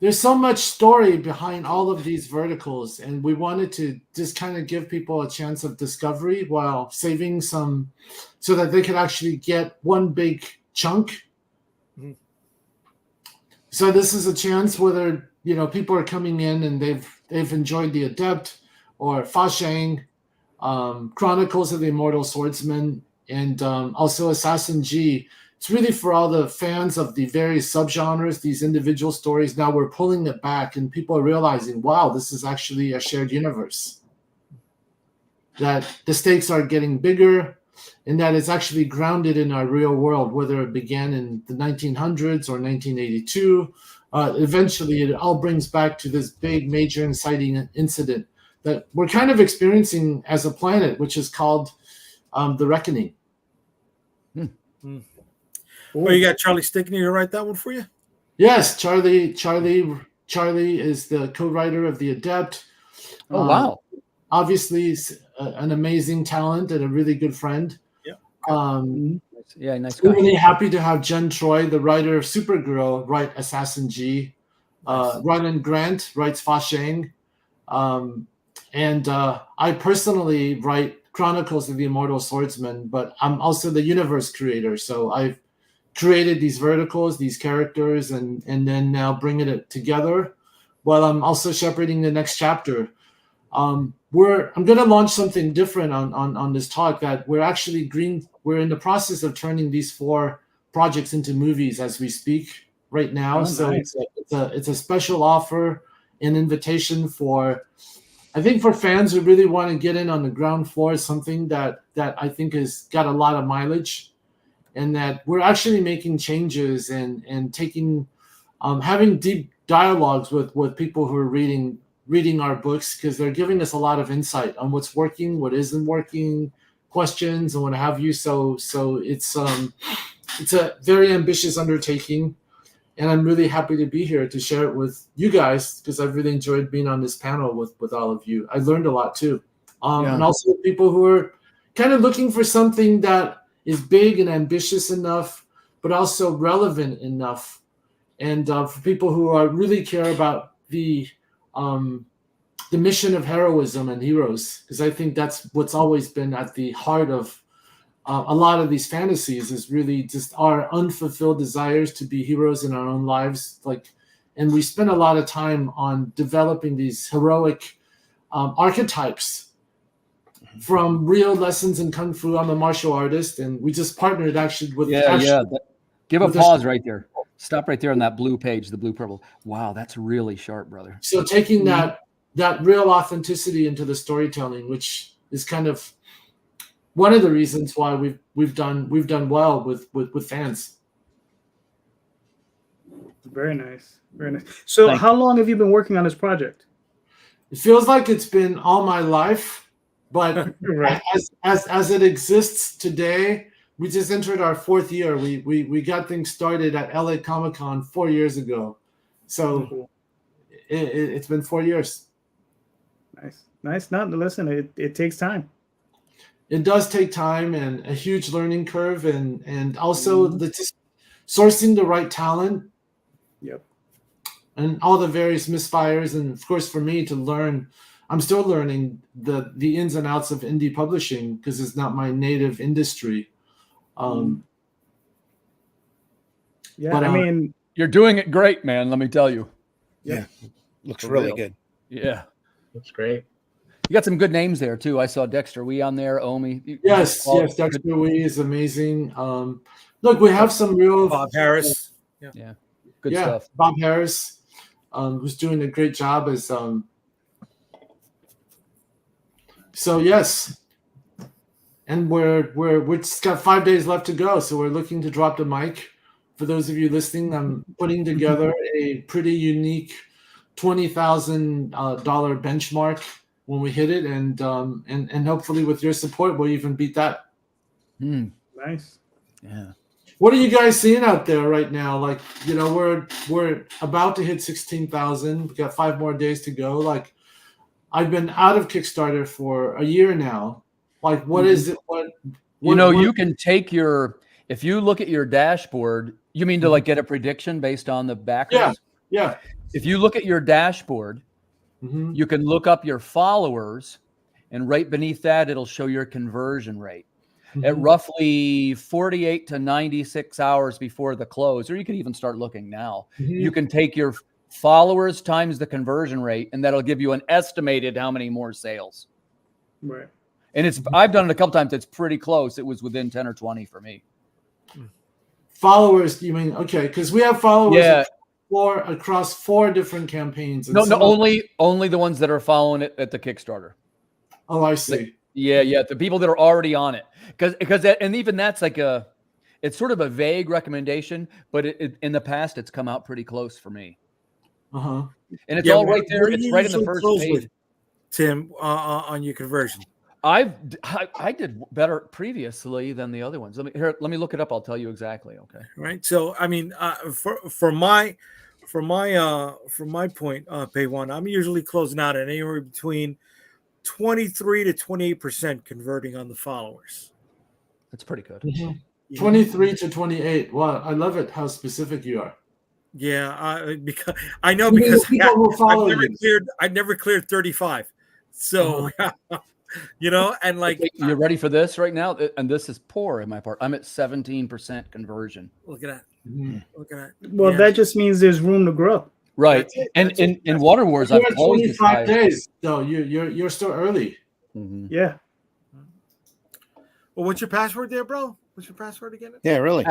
there's so much story behind all of these verticals, and we wanted to just kind of give people a chance of discovery while saving some so that they could actually get one big chunk. Mm-hmm. So this is a chance whether people are coming in and they've enjoyed The Adept or Fa Shang, Chronicles of the Immortal Swordsman, and also Assassin G. It's really for all the fans of the various subgenres, these individual stories. Now we're pulling it back and people are realizing, wow, this is actually a shared universe. That the stakes are getting bigger, in that it's actually grounded in our real world, whether it began in the 1900s or 1982. Eventually, it all brings back to this big, major inciting incident that we're kind of experiencing as a planet, which is called the Reckoning. Oh, you got Charlie Stickney to write that one for you? Yes, Charlie is the co-writer of The Adept. Oh, wow. Obviously, he's an amazing talent and a really good friend. Yeah. Yeah, nice guy. We're really happy to have Jen Troy, the writer of Supergirl, write Assassin G. Ronan Grant writes Fa Shang. And I personally write Chronicles of the Immortal Swordsman, but I'm also the universe creator. So I've created these verticals, these characters, and then now bringing it together while I'm also shepherding the next chapter. I'm going to launch something different on this talk, that we're in the process of turning these 4 projects into movies as we speak right now. Oh, so nice. it's a special offer, an invitation for, I think, for fans who really want to get in on the ground floor, something that I think has got a lot of mileage, and that we're actually making changes and taking, having deep dialogues with people who are reading our books, because they're giving us a lot of insight on what's working, what isn't working, questions, and what have you. So it's a very ambitious undertaking, and I'm really happy to be here to share it with you guys, because I've really enjoyed being on this panel with all of you. I learned a lot too, and also people who are kind of looking for something that is big and ambitious enough, but also relevant enough, and for people who are really care about the mission of heroism and heroes, because I think that's what's always been at the heart of a lot of these fantasies, is really just our unfulfilled desires to be heroes in our own lives. And we spend a lot of time on developing these heroic archetypes from real lessons in Kung Fu. I'm a martial artist, and we just partnered actually with. Give a pause right there. Stop right there on that blue page, the blue purple. Wow, that's really sharp, brother. So taking that real authenticity into the storytelling, which is kind of one of the reasons why we've done well with fans. Very nice, very nice. So, how long have you been working on this project? It feels like it's been all my life, but Right. as it exists today, we just entered our 4th year. We got things started at LA Comic-Con 4 years ago, so Cool. it's been 4 years. Nice. Not listen. It takes time. It does take time and a huge learning curve, and also just sourcing the right talent. Yep. And all the various misfires, and of course for me to learn, I'm still learning the ins and outs of indie publishing, because it's not my native industry. Yeah, But, I mean, You're doing it great, man. Let me tell you. Yeah. Looks For really real. good. Yeah. That's great. You got some good names there too. I saw Dexter Wee on there, Omi. Yes, Dexter Wee is amazing. Look, we have some real Bob Harris. Yeah. Good stuff. Bob Harris, who's doing a great job as so yes. And we're just got 5 days left to go, so we're looking to drop the mic. For those of you listening, I'm putting together a pretty unique $20,000 benchmark when we hit it, and hopefully with your support, we'll even beat that. nice. Yeah. What are you guys seeing out there right now? Like, we're about to hit 16,000. We got 5 more days to go. Like, I've been out of Kickstarter for a year now. Like, what is it? You can take if you look at your dashboard, you mean to like get a prediction based on the backers? Yeah. If you look at your dashboard, you can look up your followers, and right beneath that, it'll show your conversion rate at roughly 48 to 96 hours before the close, or you can even start looking now. You can take your followers times the conversion rate, and that'll give you an estimated how many more sales. Right. And I've done it a couple times. It's pretty close. It was within 10 or 20 for me. Followers, you mean? Okay, because we have followers across 4 different campaigns. No, only the ones that are following it at the Kickstarter. Oh, I see. Yeah. The people that are already on it, because and even that's like it's sort of a vague recommendation, but in the past it's come out pretty close for me. Uh-huh. And it's all right there. What do It's you right in the usually first close page. with, Tim, on your conversion? I did better previously than the other ones. Let me look it up. I'll tell you exactly. Okay. Right. So I mean, from my point, Payhuan, I'm usually closing out at anywhere between 23 to 28% converting on the followers. That's pretty good. Mm-hmm. 23 to 28. Wow, I love it how specific you are. Yeah, because I know because I never cleared 35. So you know, and like you're ready for this right now, and this is poor in my part. I'm at 17% conversion. Look at that. Mm-hmm. Look at that. Well, that just means there's room to grow. Right. And in Water Wars, I've closed 25 days. So you're still early. Mm-hmm. Yeah. Well, what's your password there, bro? What's your password again? Yeah, really.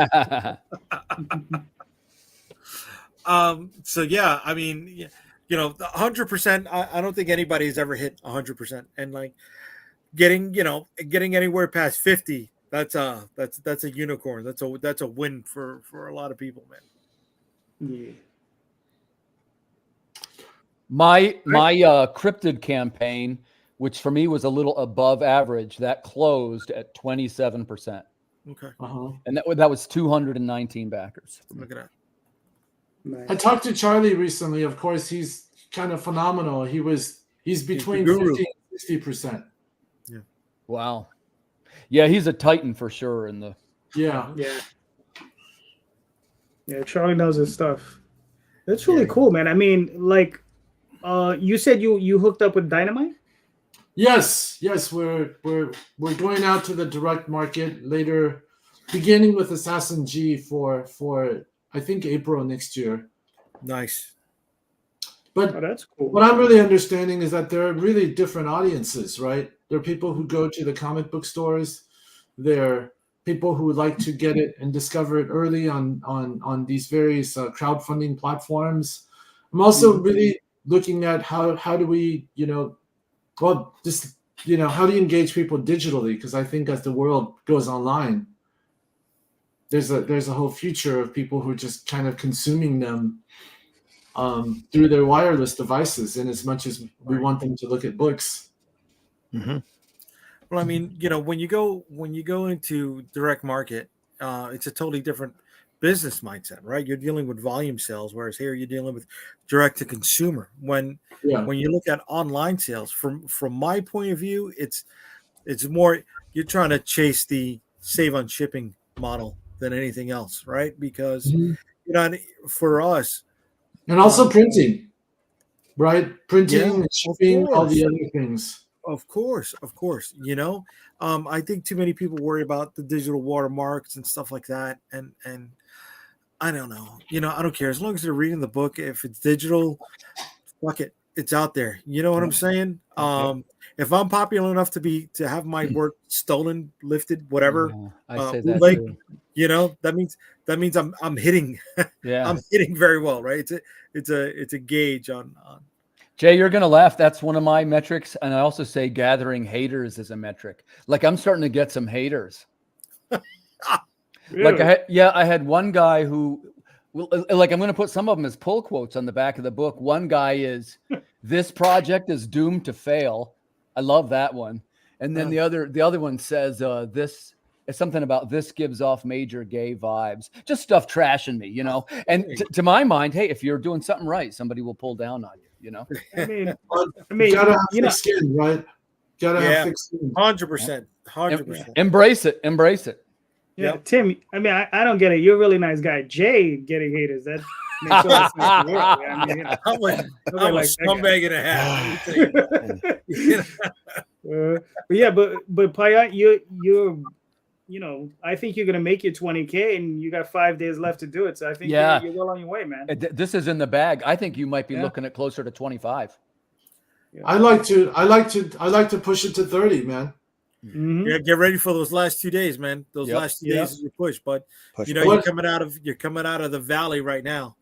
So yeah, I mean, you know, 100%. I don't think anybody's ever hit 100%, and like getting anywhere past 50. That's a unicorn. That's a win for a lot of people, man. Yeah. My cryptid campaign, which for me was a little above average, that closed at 27%. Okay. And that was 219 backers. Look at that. Nice. I talked to Charlie recently. Of course, he's kind of phenomenal. He's between 50 and 60%. Yeah. Wow. Yeah, he's a titan for sure in the Yeah. Charlie knows his stuff. That's really cool, man. I mean, like you said you hooked up with Dynamite? Yes, we're going out to the direct market later, beginning with Assassin G for I think April next year. Nice. But that's cool. What I'm really understanding is that there are really different audiences, right? There are people who go to the comic book stores. There are people who like to get it and discover it early on these various crowdfunding platforms. I'm also really looking at how do we, how do you engage people digitally? Because I think as the world goes online, there's a whole future of people who are just kind of consuming them through their wireless devices, in as much as we want them to look at books. Mm-hmm. Well, I mean, when you go into direct market, it's a totally different business mindset, right? You're dealing with volume sales, whereas here you're dealing with direct to consumer. When you look at online sales, from my point of view, it's more you're trying to chase the save on shipping model than anything else, right? Because for us, and also printing, right? Printing, shipping, all the other things. Of course. I think too many people worry about the digital watermarks and stuff like that, and I don't know. I don't care as long as they're reading the book. If it's digital, fuck it, it's out there. You know what I'm saying? If I'm popular enough to have my work stolen, lifted, whatever, I say that too. that means I'm hitting. Yeah, I'm hitting very well, right? It's a gauge on. Jay, you're gonna laugh. That's one of my metrics, and I also say gathering haters is a metric. Like I'm starting to get some haters. Really? Like I had one guy who, like I'm gonna put some of them as pull quotes on the back of the book. One guy is, "This project is doomed to fail." I love that one. And then the other one says, "This." It's something about this gives off major gay vibes, just stuff trashing me, And to my mind, hey, if you're doing something right, somebody will pull down on you, I mean, you gotta have thick skin, right? Gotta have thick skin. 100%. Embrace it. Yeah, Tim. I mean, I don't get it. You're a really nice guy.Ay getting haters. That makes all the sense in the world. I mean, I'm a scumbag and a half. But Payhuan, you're I think you're gonna make your 20K, and you got 5 days left to do it. So I think you're well on your way, man. This is in the bag. I think you might be looking at closer to 25. Yeah. I like to push it to 30, man. Mm-hmm. Yeah, get ready for those last 2 days, man. Those last 2 days is your push, but you're coming out of the valley right now,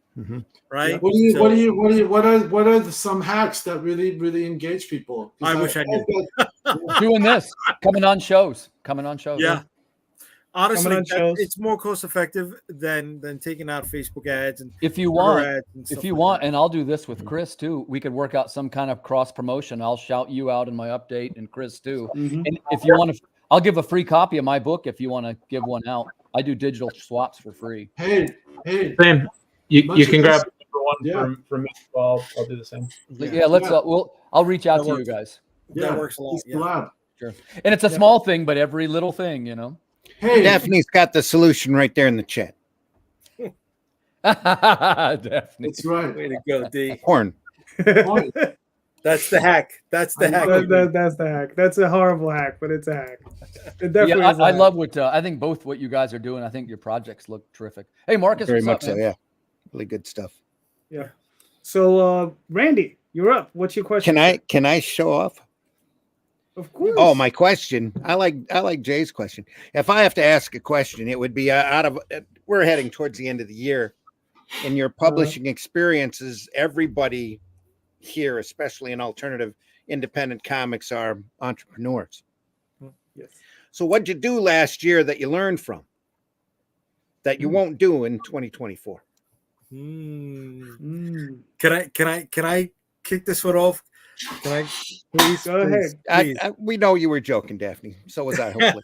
right? What are some hacks that really engage people? I wish I knew. Doing this, coming on shows. Yeah. Honestly, on shows. it's more cost effective than taking out Facebook ads and If you Twitter want, ads and stuff like that. and I'll do this with Chris too. We could work out some kind of cross promotion. I'll shout you out in my update and Chris too. Mhm. And if you want to, I'll give a free copy of my book if you want to give one out. I do digital swaps for free. Hey, Same. You Bunch can of grab this- one Yeah. from me. I'll do the same. Yeah, let's. I'll reach out That to you works. guys. That works a lot. let's Yeah. collab. Sure. And it's a small thing, but every little thing, you know. Hey, Daphne's got the solution right there in the chat. Daphne. that's right. Way to go, D. Porn. That's the hack. That's the hack. That's the hack. That's a horrible hack, but it's a hack. It definitely Yeah, is a I hack. love what I think both what you guys are doing. I think your projects look terrific. Hey, Marcus, Very what's much up, so, man? yeah. Really good stuff. Yeah. So, Randy, you're up. What's your question? Can I show off? Of course. Oh, my question. I like Jay's question. If I have to ask a question, it would be we're heading towards the end of the year. In your publishing experiences, everybody here, especially in alternative independent comics, are entrepreneurs. Yes. So what'd you do last year that you learned from that you won't do in 2024? Can I kick this one off? Can I Please go ahead. please. We know you were joking, Daphne. So was I, hopefully.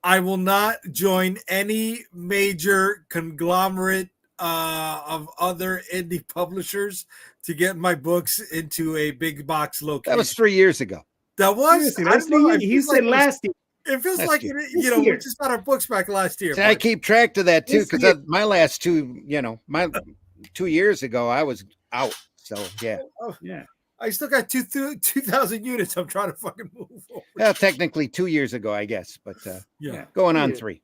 I will not join any major conglomerate of other indie publishers to get my books into a big box location. That was 3 years ago. That was. Seriously, I that's don't know, the it year. He feels said like it was- last year. It feels Last like year. we year. just got our books back last year. See, I but- keep track of that too This because year. my last two, my 2 years ago, I was out. So yeah, Yeah. I still got 2,000 units. I'm trying to fucking move over. well, technically 2 years ago, I guess, but Yeah. going on Yeah. 3.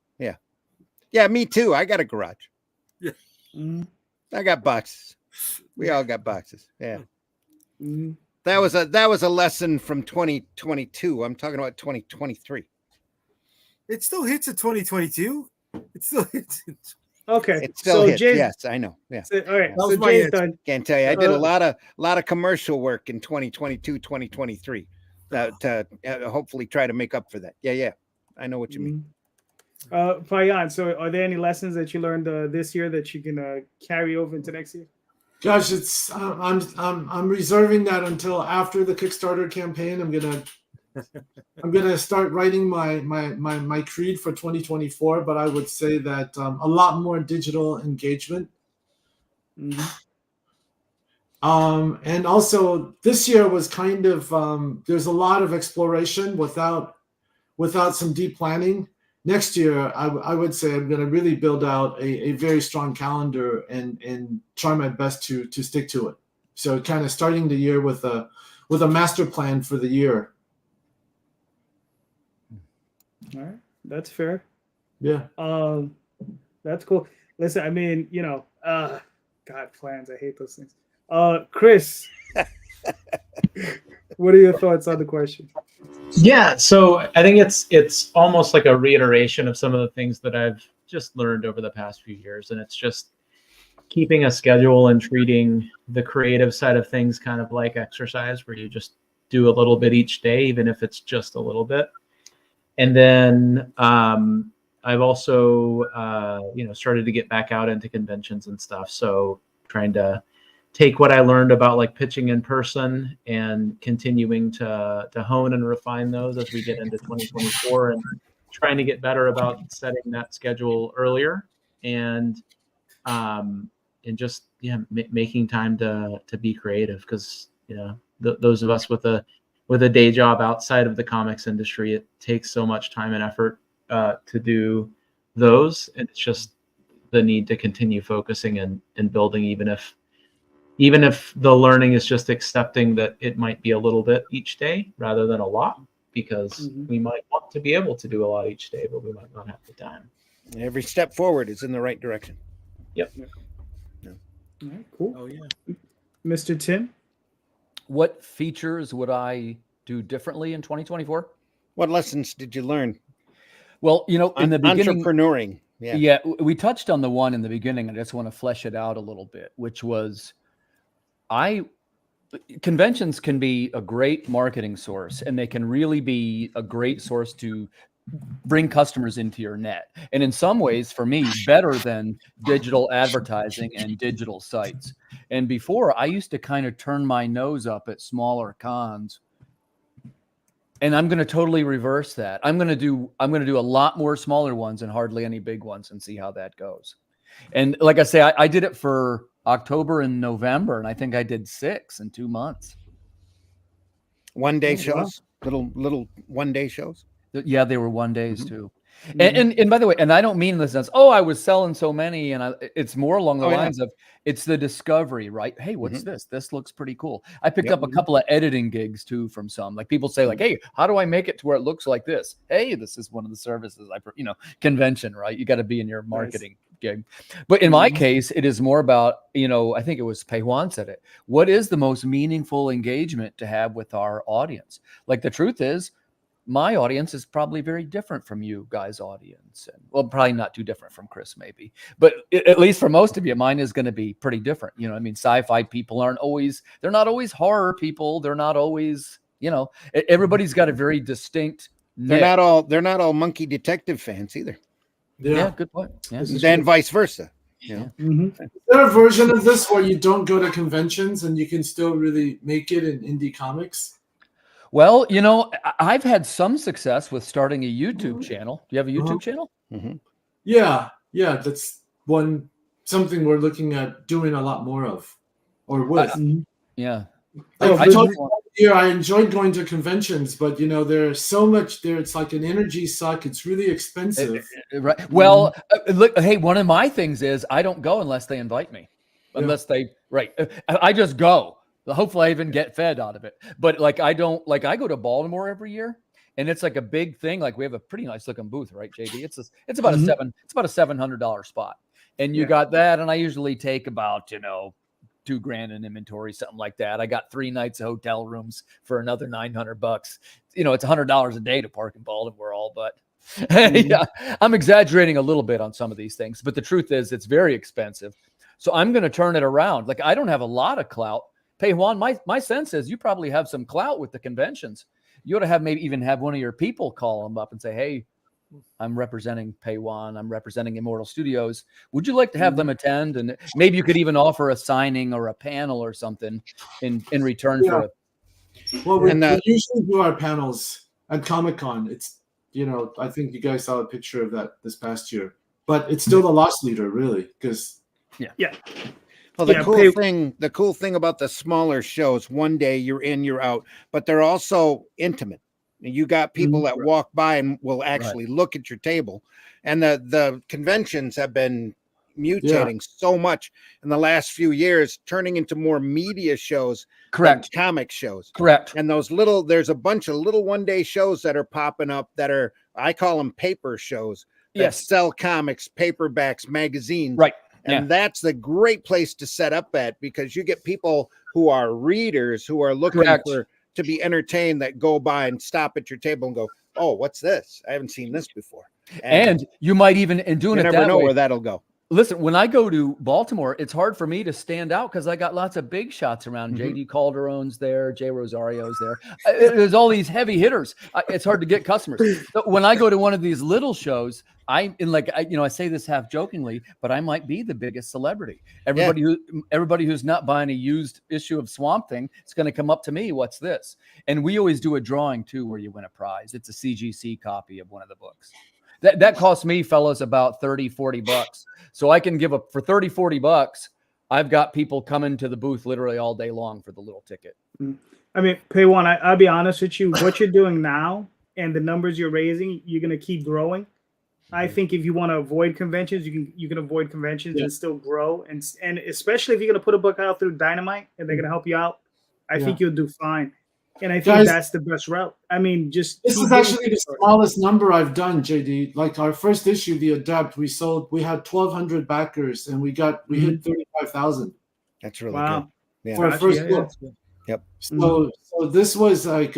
Yeah, me too. I got a garage. Mhm. I got boxes. We all got boxes. Yeah, Mhm. that was a lesson from 2022. I'm talking about 2023. It still hits in 2022. It still hits. Okay. It still so hits. Jay's, Yes, I know. Yeah, so- all right. That was So my Jay's answer. done. can't tell you. I did a Uh, lot of commercial work in 2022, 2023 to hopefully try to make up for that. Yeah. I know what you mean. Payhuan, so are there any lessons that you learned this year that you can carry over into next year? Gosh, it's I'm reserving that until after the Kickstarter campaign. I'm gonna start writing my creed for 2024. But I would say that a lot more digital engagement. Mhm. And also this year was kind of there's a lot of exploration without some deep planning. Next year, I would say I'm going to really build out a very strong calendar and try my best to stick to it. So kind of starting the year with a master plan for the year. All right. That's fair. Yeah. That's cool. Listen, I mean, God, plans. I hate those things. Chris, what are your thoughts on the question? Yeah, so I think it's almost like a reiteration of some of the things that I've just learned over the past few years, and it's just keeping a schedule and treating the creative side of things kind of like exercise, where you just do a little bit each day, even if it's just a little bit. And then I've also started to get back out into conventions and stuff, so trying to take what I learned about like pitching in person and continuing to hone and refine those as we get into 2024, and trying to get better about setting that schedule earlier and just making time to be creative, because those of us with a day job outside of the comics industry, it takes so much time and effort to do those, and it's just the need to continue focusing and building, even if the learning is just accepting that it might be a little bit each day rather than a lot, because we might want to be able to do a lot each day, but we might not have the time. Every step forward is in the right direction. Yep. All right, cool. Oh yeah. Mr. Tim? What features would I do differently in 2024? What lessons did you learn? Well, in the beginning, Entrepreneuring. yeah, we touched on the one in the beginning. I just want to flesh it out a little bit, which was I conventions can be a great marketing source, and they can really be a great source to bring customers into your net. And in some ways, for me, better than digital advertising and digital sites. And before, I used to kind of turn my nose up at smaller cons. And I'm going to totally reverse that. I'm going to do a lot more smaller ones and hardly any big ones, and see how that goes. And like I say, I did it for October and November, and I think I did 6 in 2 months. One-day shows, little one-day shows. Yeah, they were 1 days too. And by the way, and I don't mean in the sense, oh, I was selling so many, and it's more along the lines of it's the discovery, right? Hey, what's this? This looks pretty cool. I picked up a couple of editing gigs too from some. Like people say, like, hey, how do I make it to where it looks like this? Hey, this is one of the services convention, right? You got to be in your marketing gig. But in my case, it is more about, I think it was Payhuan said it. What is the most meaningful engagement to have with our audience? Like the truth is, my audience is probably very different from you guys' audience. And well, probably not too different from Chris, maybe. But at least for most of you, mine is going to be pretty different. Sci-fi people they're not always horror people. They're not always, everybody's got a very distinct niche. They're not all monkey detective fans either. Yeah, good point. Yeah. Then vice versa. Is there a version of this where you don't go to conventions and you can still really make it in indie comics? Well, I've had some success with starting a YouTube channel. Do you have a YouTube channel? Mm-hmm. Yeah. That's something we're looking at doing a lot more of, or with. Yeah. I enjoyed going to conventions, but there's so much there. It's like an energy suck. It's really expensive. Right. Well, look. Hey, one of my things is I don't go unless they invite me. I just go. Hopefully I even get fed out of it. But I go to Baltimore every year, and it's like a big thing. Like we have a pretty nice looking booth, right, JD? It's about a $700 spot. And you got that, and I usually take about, $2,000 in inventory, something like that. I got 3 nights of hotel rooms for another $900. It's $100 a day to park in Baltimore, all but. Yeah, I'm exaggerating a little bit on some of these things, but the truth is it's very expensive. So I'm going to turn it around. Like I don't have a lot of clout. Payhuan, my sense is you probably have some clout with the conventions. You ought to maybe even have one of your people call them up and say, hey, I'm representing Payhuan. I'm representing Immortal Studios. Would you like to have them attend? And maybe you could even offer a signing or a panel or something in return for it. Well, we usually do our panels at Comic-Con. It's, I think you guys saw a picture of that this past year. But it's still the loss leader, really, because Well, the cool thing about the smaller shows, one day you're in, you're out, but they're also intimate. You got people that walk by and will actually look at your table. And the conventions have been mutating so much in the last few years, turning into more media shows, correct, comic shows, correct. And there's a bunch of little one-day shows that are popping up that are, I call them paper shows, that sell comics, paperbacks, magazines, right? And that's the great place to set up at, because you get people who are readers who are looking to be entertained, that go by and stop at your table and go, oh, what's this? I haven't seen this before. And you might even, in doing it that way, you never know where that'll go. Listen, when I go to Baltimore, it's hard for me to stand out because I got lots of big shots around. JD Calderon's there, J Rosario's there. There's all these heavy hitters. It's hard to get customers. So when I go to one of these little shows, I say this half jokingly, but I might be the biggest celebrity. Everybody who's not buying a used issue of Swamp Thing is going to come up to me. What's this? And we always do a drawing too, where you win a prize. It's a CGC copy of one of the books. That costs me, fellas, about $30-$40. So I can give up for $30-$40. I've got people coming to the booth literally all day long for the little ticket. I mean, Payhuan, I'll be honest with you. What you're doing now and the numbers you're raising, you're gonna keep growing. I think if you want to avoid conventions, you can avoid conventions and still grow. And especially if you're gonna put a book out through Dynamite and they're gonna help you out, I think you'll do fine. And I think that's the best route. I mean, this is actually the smallest number I've done, JD. Like our first issue, The Adept, we had 1,200 backers, and we hit 35,000. That's really good. Yeah. For our first book. Yep. So this was like,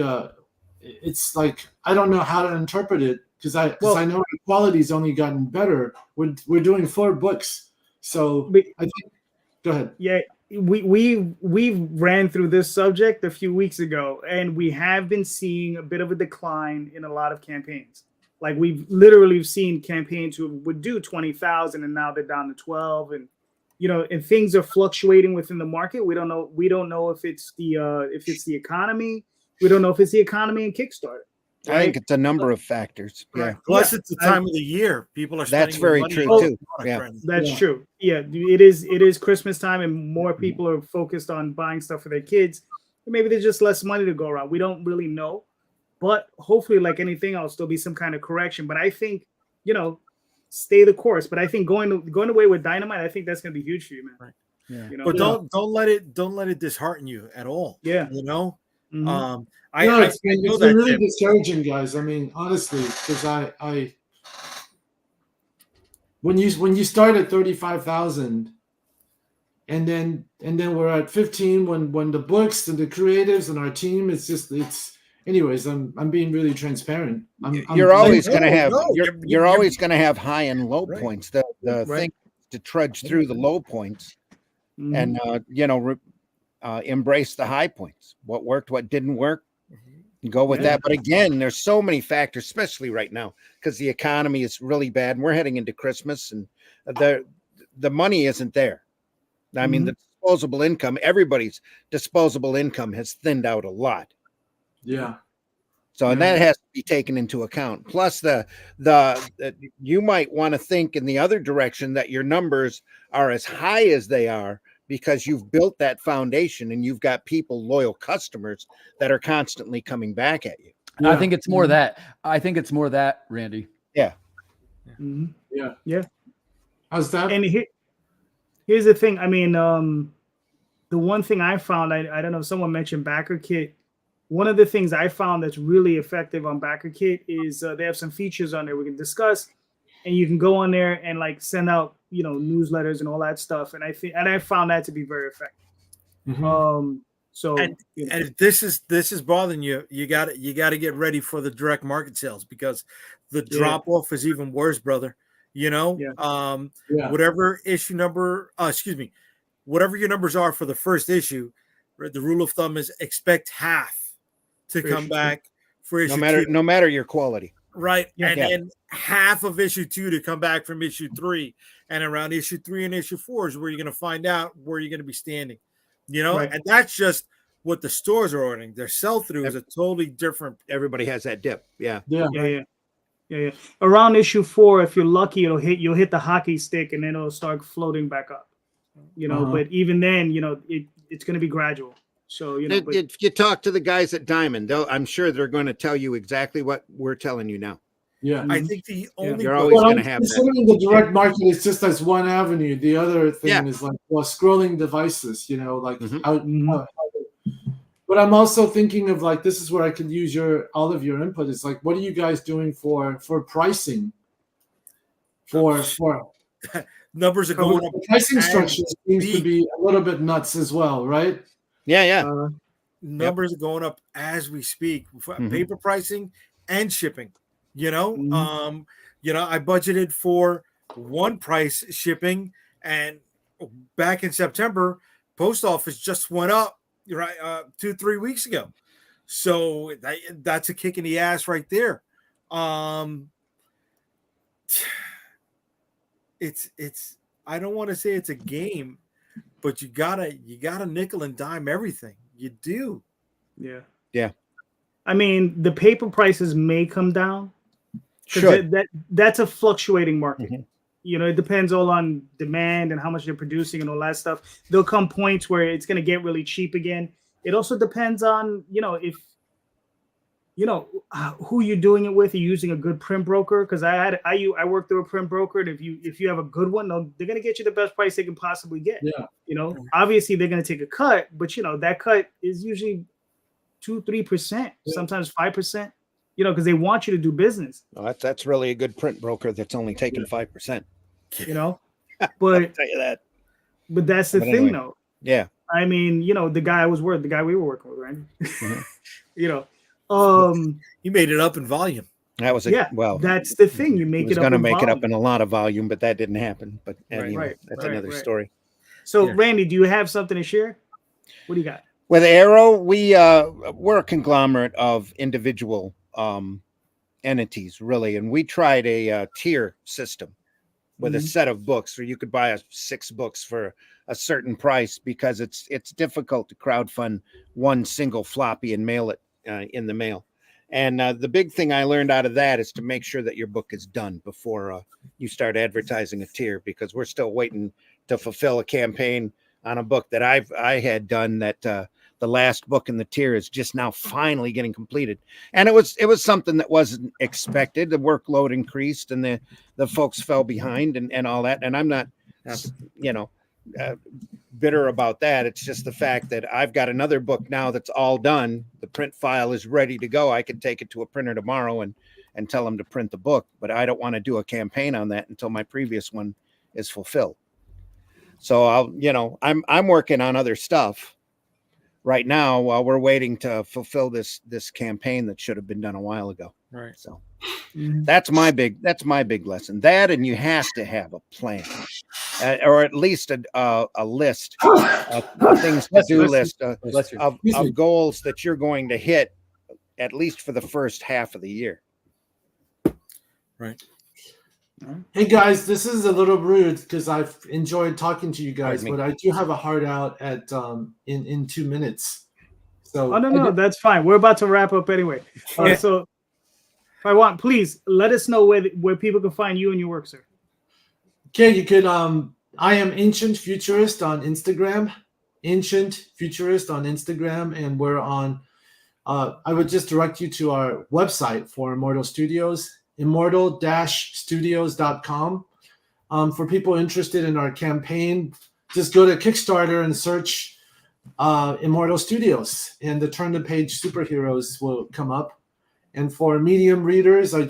it's like, I don't know how to interpret it because I know the quality's only gotten better. We're doing 4 books, so I think. Go ahead. we ran through this subject a few weeks ago, and we have been seeing a bit of a decline in a lot of campaigns. Like we've literally seen campaigns who would do 20,000 and now they're down to 12, and and things are fluctuating within the market. We don't know if it's the economy. We don't know if it's the economy and Kickstarter. Right? I think it's a number of factors. Yeah. Plus, it's the time of the year. People are. That's very true too. Yeah, that's true. Yeah, it is Christmas time, and more people are focused on buying stuff for their kids. Maybe there's just less money to go around. We don't really know, but hopefully, like anything else, there'll be some kind of correction. But I think stay the course. But I think going away with Dynamite, I think that's going to be huge for you, man. Right. Yeah. But don't let it dishearten you at all. Yeah. Mm-hmm. It's been really discouraging, guys. I mean, honestly, because I when you start at 35,000, and then we're at 15 when the books and the creatives and our team, anyways, I'm being really transparent. You're always going to have you're always going to have high and low points. The thing to trudge through the low points and embrace the high points. What worked, what didn't work. Go with that. But again, there's so many factors, especially right now, because the economy is really bad and we're heading into Christmas and the money isn't there. I mean, the disposable income, everybody's disposable income has thinned out a lot. Yeah. So, and that has to be taken into account. Plus you might want to think in the other direction that your numbers are as high as they are because you've built that foundation and you've got people, loyal customers that are constantly coming back at you. Yeah. I think it's more that. I think it's more that, Randy. Yeah. Mm-hmm. Yeah. Yeah. How's that? And here's the thing. I mean, the one thing I found, I don't know if someone mentioned BackerKit. One of the things I found that's really effective on BackerKit is they have some features on there we can discuss, and you can go on there and like send out newsletters and all that stuff. And I found that to be very effective. Mm-hmm. And if this is bothering you, you got to get ready for the direct market sales because the drop off is even worse, brother. Whatever issue number, whatever your numbers are for the first issue, the rule of thumb is expect half to come back for issue no matter your quality. Right. And then half of issue 2 to come back from issue 3. And around issue 3 and issue 4 is where you're going to find out where you're going to be standing. And that's just what the stores are ordering. Their sell-through is a totally different. Everybody has that dip. Yeah. Around issue 4, if you're lucky, you'll hit the hockey stick and then it'll start floating back up. But even then, it's going to be gradual. So if you talk to the guys at Diamond, I'm sure they're going to tell you exactly what we're telling you now. Yeah, I think the only you're always going to have that. The direct market is just as one avenue. The other thing is like scrolling devices. But I'm also thinking of like this is where I could use all of your input. It's like, what are you guys doing for pricing? For numbers are going up. The pricing structure seems to be a little bit nuts as well, right? Yeah. Numbers are going up as we speak. Paper pricing and shipping. I budgeted for one price shipping, and back in September, post office just went up 2-3 weeks ago. So that's a kick in the ass right there. It's I don't want to say it's a game, but you gotta nickel and dime everything. You do. Yeah. I mean, the paper prices may come down. Sure. That's a fluctuating market. It depends all on demand and how much they're producing and all that stuff. There'll come points where it's going to get really cheap again. It also depends on, if who you're doing it with. You're using a good print broker, because I worked through a print broker, and if you have a good one, they're going to get you the best price they can possibly get. Obviously they're going to take a cut, but that cut is usually 2-3%, sometimes 5%. Because they want you to do business. Well, that's really a good print broker that's only taking 5%. But I'll tell you that. But that's the thing, though. Yeah. I mean, the guy we were working with, right? Mm-hmm. You made it up in volume. That was that's the thing. You make it up. Going to make it up in a lot of volume, but that didn't happen. But anyway, that's another story. So, Yeah. Randy, do you have something to share? What do you got? With Arrow, we're a conglomerate of individual entities, really, and we tried a tier system with a set of books, where you could buy 6 books for a certain price, because it's difficult to crowdfund one single floppy and mail it in the mail. And the big thing I learned out of that is to make sure that your book is done before you start advertising a tier, because we're still waiting to fulfill a campaign on a book that I had done, that the last book in the tier is just now finally getting completed. And it was something that wasn't expected. The workload increased, and the folks fell behind, and all that. And I'm not, bitter about that. It's just the fact that I've got another book now that's all done. The print file is ready to go. I can take it to a printer tomorrow and tell them to print the book, but I don't want to do a campaign on that until my previous one is fulfilled. So I'm working on other stuff right now while we're waiting to fulfill this campaign that should have been done a while ago. Right. So that's my big lesson. That, and you have to have a plan, or at least a list, a things to do list of goals that you're going to hit, at least for the first half of the year. Right. Hey guys, this is a little rude because I've enjoyed talking to you guys, but I do have a hard out at in 2 minutes. So no, that's fine. We're about to wrap up anyway. So Payhuan, please let us know where people can find you and your work, sir. Okay, you could I am Ancient Futurist on Instagram. Ancient Futurist on Instagram, and we're on I would just direct you to our website for Immortal Studios, immortal-studios.com. For people interested in our campaign, just go to Kickstarter and search Immortal Studios, and the Turn the Page superheroes will come up. And for Medium readers, I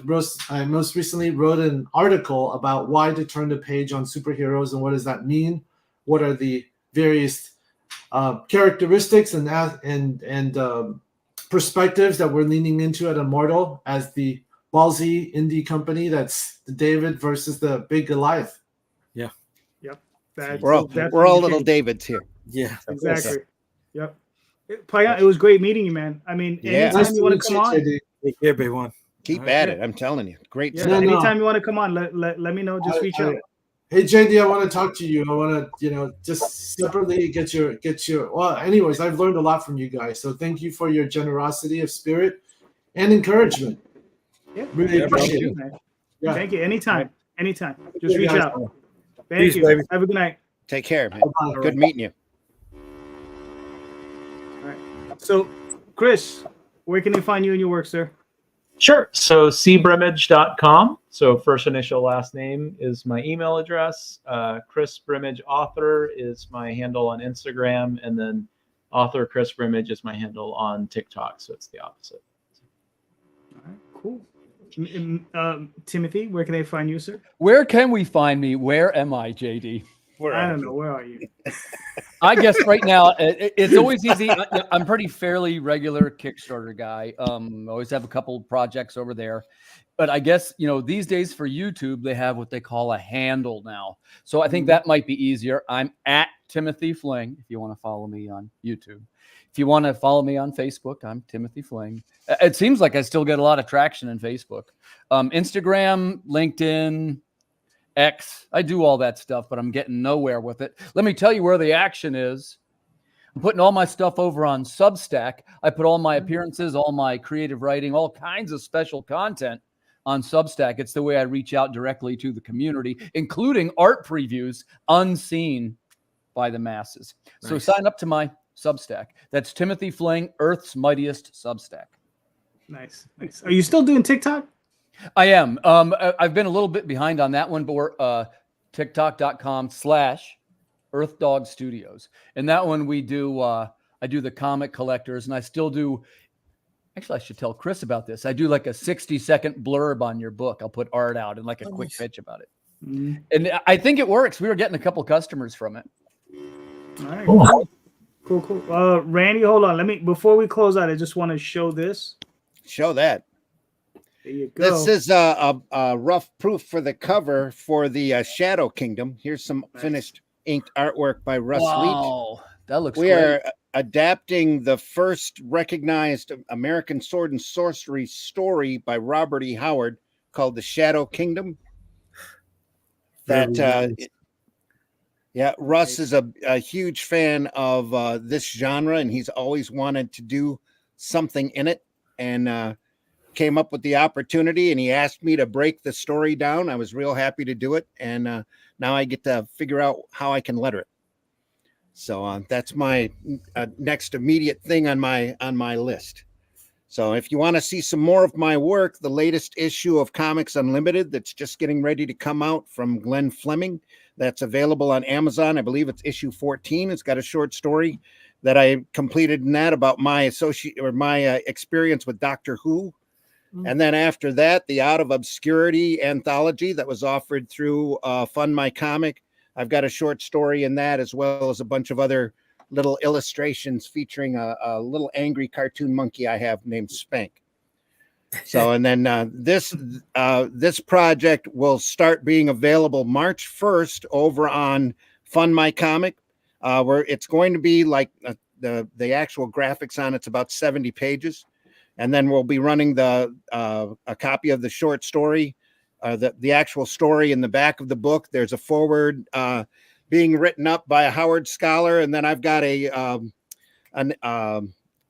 most recently wrote an article about why to turn the page on superheroes and what does that mean. What are the various characteristics and perspectives that we're leaning into at Immortal as the ballsy indie company that's the David versus the big Goliath. Yeah. Yep. We're all little Davids here. Yeah. Exactly. Yep. Payhuan, it was great meeting you, man. I mean, anytime you want to come on. Take care, Payhuan. Keep at it. I'm telling you. Great stuff. Anytime you want to come on, let me know. Just reach out. Hey JD, I want to talk to you. I want to, just separately get your. Well, anyways, I've learned a lot from you guys. So thank you for your generosity of spirit and encouragement. Yeah, really appreciate it. Man. Yeah. Thank you. Anytime. Just reach out. Thank you. Baby. Have a good night. Take care, man. Good meeting you. All right. So, Chris, where can they find you and your work, sir? Sure. So cbrimmage.com. So first initial, last name is my email address. Chris Brimmage author is my handle on Instagram, and then author Chris Brimmage is my handle on TikTok. So it's the opposite. All right, cool. Timothy, where can they find you, sir? Where can we find me? Where am I, JD? I don't know. Where are you? I guess right now it's always easy. I'm pretty fairly regular Kickstarter guy. Always have a couple projects over there, but I guess these days for YouTube they have what they call a handle now. So I think that might be easier. I'm at Timothy Fling. If you want to follow me on YouTube, if you want to follow me on Facebook, I'm Timothy Fling. It seems like I still get a lot of traction in Facebook, Instagram, LinkedIn. X. I do all that stuff, but I'm getting nowhere with it. Let me tell you where the action is. I'm putting all my stuff over on Substack. I put all my appearances, all my creative writing, all kinds of special content on Substack. It's the way I reach out directly to the community, including art previews unseen by the masses. Nice. So sign up to my Substack. That's Timothy Fling, Earth's mightiest Substack. Nice. Are you still doing TikTok? I am. I've been a little bit behind on that one, but we're TikTok.com/EarthDog Studios. And that one we do, I do the comic collectors, and I still do, actually I should tell Chris about this. I do like a 60-second blurb on your book. I'll put art out and like a quick pitch about it. Mm-hmm. And I think it works. We were getting a couple customers from it. All right. Cool. Randy, hold on. Before we close out, I just want to show this. Show that. There you go. This is a rough proof for the cover for the Shadow Kingdom. Here's some finished inked artwork by Russ Leach. Wow, that looks We great. are adapting the first recognized American sword and sorcery story by Robert E. Howard called The Shadow Kingdom. That Russ is a huge fan of this genre, and he's always wanted to do something in it, and came up with the opportunity, and he asked me to break the story down. I was real happy to do it, and now I get to figure out how I can letter it. So that's my next immediate thing on my list. So if you want to see some more of my work, the latest issue of Comics Unlimited that's just getting ready to come out from Glenn Fleming, that's available on Amazon. I believe it's issue 14. It's got a short story that I completed in that about my experience with Doctor Who. And then after that, the Out of Obscurity anthology that was offered through Fund My Comic. I've got a short story in that, as well as a bunch of other little illustrations featuring a little angry cartoon monkey I have named Spank. So, and then this project will start being available March 1st over on Fund My Comic, where it's going to be like the actual graphics on it's about 70 pages. And then we'll be running a copy of the short story, the actual story in the back of the book. There's a foreword being written up by a Howard scholar, and then I've got an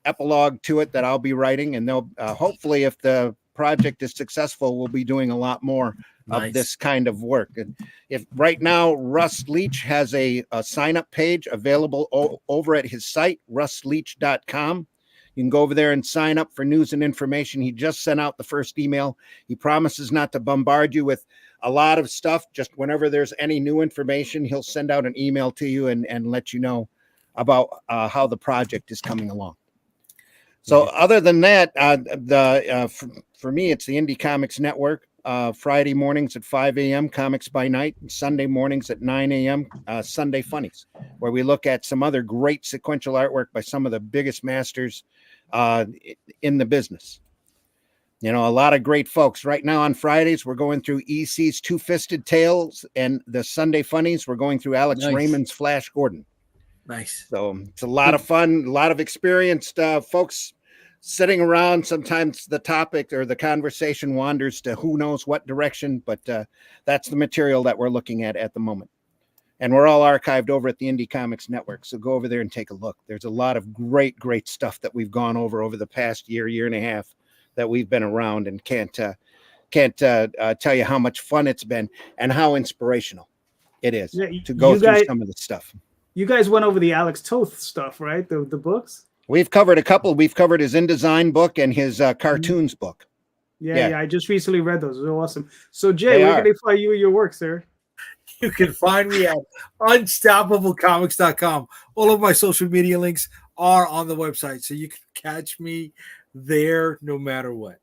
epilogue to it that I'll be writing. And they'll hopefully, if the project is successful, we'll be doing a lot more of this kind of work. And if right now Russ Leach has a sign-up page available over at his site, russleach.com. You can go over there and sign up for news and information. He just sent out the first email. He promises not to bombard you with a lot of stuff. Just whenever there's any new information, he'll send out an email to you and let you know about how the project is coming along. So other than that, for me, it's the Indie Comics Network. Friday mornings at 5 a.m., Comics by Night, and Sunday mornings at 9 a.m., Sunday Funnies, where we look at some other great sequential artwork by some of the biggest masters in the business. You know, a lot of great folks. Right now on Fridays, we're going through EC's Two-Fisted Tales, and the Sunday Funnies, we're going through Alex Raymond's Flash Gordon. Nice. So it's a lot of fun, a lot of experienced folks sitting around. Sometimes the topic or the conversation wanders to who knows what direction, but that's the material that we're looking at the moment. And we're all archived over at the Indie Comics Network. So go over there and take a look. There's a lot of great stuff that we've gone over the past year and a half that we've been around, and can't tell you how much fun it's been and how inspirational it is to go through some of the stuff. You guys went over the Alex Toth stuff, right? The books? We've covered a couple. We've covered his InDesign book and his cartoons book. Yeah. I just recently read those. They're awesome. So, Jay, where can they find you and your work, sir? You can find me at unstoppablecomics.com. All of my social media links are on the website, so you can catch me there no matter what.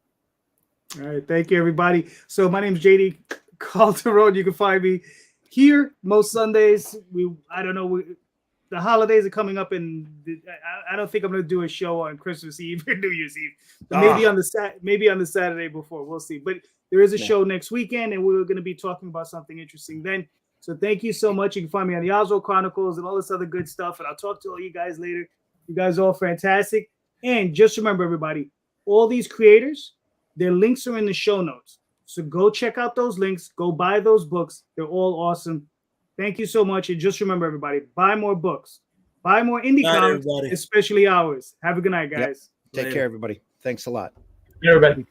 All right. Thank you, everybody. So my name is JD Calderon. You can find me here most Sundays. The holidays are coming up, and I don't think I'm going to do a show on Christmas Eve or New Year's Eve. But maybe on the Saturday before. We'll see. But there is a show next weekend, and we're going to be talking about something interesting then. So thank you so much. You can find me on the Oswald Chronicles and all this other good stuff. And I'll talk to all you guys later. You guys are all fantastic. And just remember, everybody, all these creators, their links are in the show notes. So go check out those links. Go buy those books. They're all awesome. Thank you so much. And just remember, everybody, buy more books. Buy more indie comics, especially ours. Have a good night, guys. Yep. Take care, everybody. Thanks a lot. Everybody.